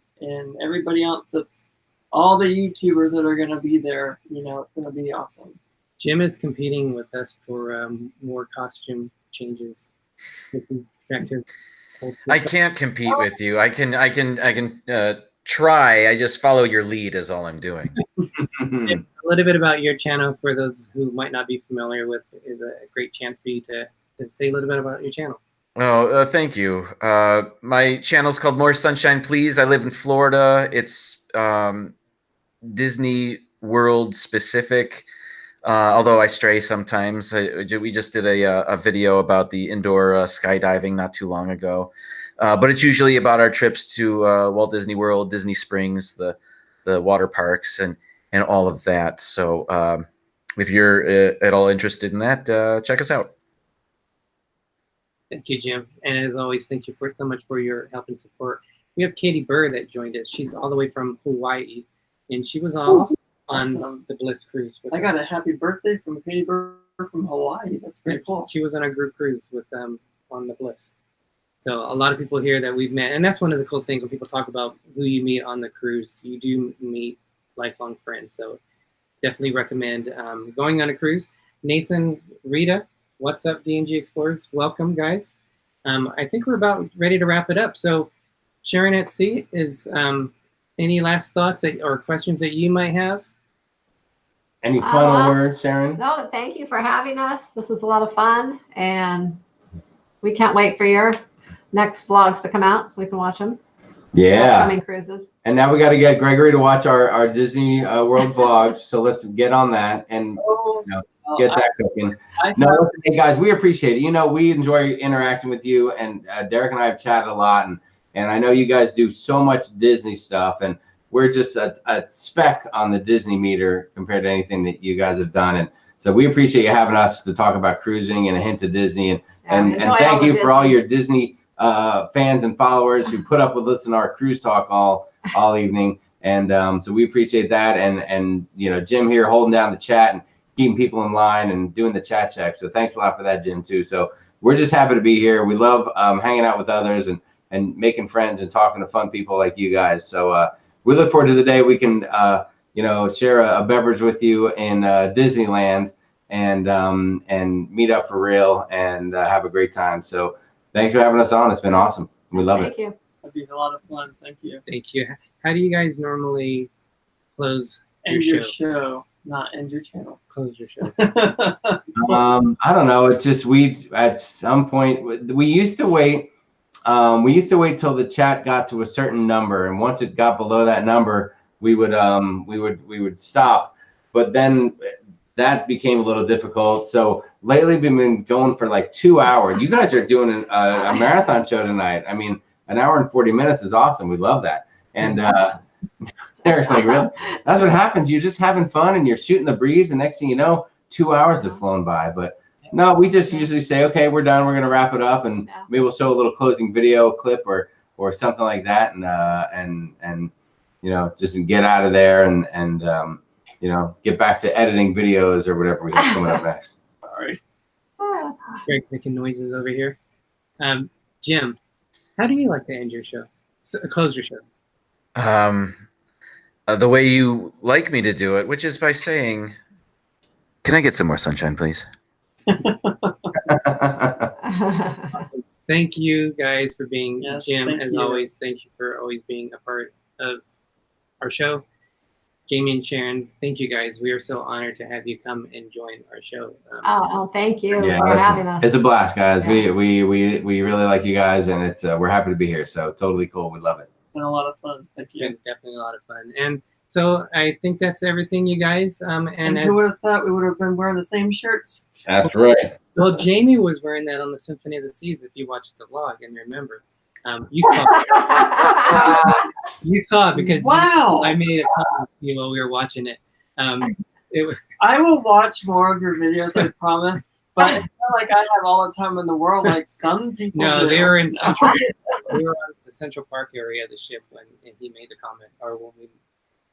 everybody else. That's all the YouTubers that are going to be there. It's going to be awesome. Jim is competing with us for more costume changes. I can't compete with you. I can try. I just follow your lead is all I'm doing. A little bit about your channel for those who might not be familiar with is a great chance for you to say a little bit about your channel. Oh, thank you. My channel's called More Sunshine Please. I live in Florida. It's Disney World specific, although I stray sometimes. We just did a video about the indoor skydiving not too long ago. But it's usually about our trips to Walt Disney World, Disney Springs, the water parks, and all of that. So if you're at all interested in that, check us out. Thank you, Jim. And as always, thank you so much for your help and support. We have Katie Burr that joined us. She's all the way from Hawaii, and she was also on the Bliss cruise. I got a happy birthday from Katie Burr from Hawaii. That's pretty cool. She was on our group cruise with them on the Bliss. So a lot of people here that we've met, and that's one of the cool things when people talk about who you meet on the cruise. You do meet lifelong friends. So definitely recommend going on a cruise. Nathan, Rita, what's up, D&G Explorers? Welcome, guys. I think we're about ready to wrap it up. So Sharon at Sea, is any last thoughts or questions that you might have? Any final words, Sharon? No, thank you for having us. This was a lot of fun, and we can't wait for your next vlogs to come out so we can watch them. Yeah. Upcoming cruises. And now we got to get Gregory to watch our Disney World vlogs. So let's get on that and get that cooking. No, hey guys, we appreciate it. We enjoy interacting with you, and Derick and I have chatted a lot, and I know you guys do so much Disney stuff, and we're just a speck on the Disney meter compared to anything that you guys have done. And so we appreciate you having us to talk about cruising and a hint of Disney, and thank you for all your Disney fans and followers who put up with us in our cruise talk all evening. And so we appreciate that, and Jim here holding down the chat and keeping people in line and doing the chat check. So thanks a lot for that, Jim, too. So we're just happy to be here. We love hanging out with others and making friends and talking to fun people like you guys. So we look forward to the day we can share a beverage with you in Disneyland and meet up for real and have a great time. So thanks for having us on. It's been awesome. We love it. Thank you. It'll be a lot of fun. Thank you. Thank you. How do you guys normally close your show? Not end your channel. Close your show. I don't know. It's just at some point we used to wait. We used to wait till the chat got to a certain number, and once it got below that number, we would stop. But then that became a little difficult. So lately, we've been going for like 2 hours. You guys are doing a marathon show tonight. I mean, an hour and 40 minutes is awesome. We love that. And Eric's like, really? That's what happens. You're just having fun and you're shooting the breeze, and next thing you know, 2 hours have flown by. But no, we just usually say, okay, we're done. We're going to wrap it up, and maybe we'll show a little closing video clip or something like that, and just get out of there and get back to editing videos or whatever we have coming up next. All right. Greg making noises over here. Jim, how do you like to end your show? Close your show. The way you like me to do it, which is by saying, "Can I get some more sunshine, please?" Thank you guys for being Jim. As you. always, thank you for always being a part of our show. Jamie and Sharon, thank you guys. We are so honored to have you come and join our show. Thank you for having us. It's a blast, guys. Yeah. We really like you guys, and it's we're happy to be here. So totally cool. We love it. Been a lot of fun. It's been definitely a lot of fun. And So I think that's everything, you guys. And who would have thought we would have been wearing the same shirts? That's right. Well, Jamie was wearing that on the Symphony of the Seas. If you watched the vlog and remember, you saw it. You saw it because Wow. I made a comment to you while we were watching it. It was, I will watch more of your videos, I promise. But it's not like I have all the time in the world like some people no, do. they were in Central. We were on the Central Park area of the ship when he made the comment, or when we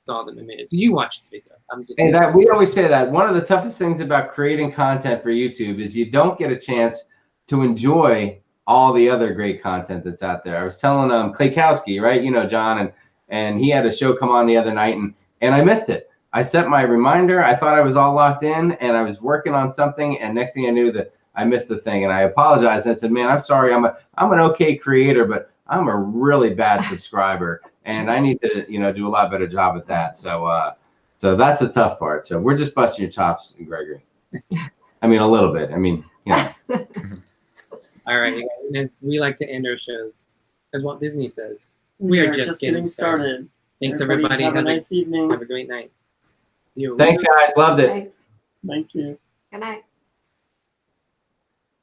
saw them in minutes. So you watched the video. I'm just. Hey, that we always say that one of the toughest things about creating content for YouTube is you don't get a chance to enjoy all the other great content that's out there. I was telling Klaykowski, right? You know, John, and he had a show come on the other night, and I missed it. I set my reminder. I thought I was all locked in, and I was working on something, and next thing I knew that I missed the thing, and I apologized. I said, "Man, I'm sorry. I'm an okay creator, but I'm a really bad subscriber, and I need to, you know, do a lot better job at that." So, so that's the tough part. So we're just busting your chops, Gregory. I mean, a little bit. I mean, you know. All right, you guys, and we like to end our shows, as Walt Disney says. We are just getting started. Thanks, everybody. Have a nice evening. Have a great night. Thanks, guys. Loved it. Thanks. Thank you. Good night.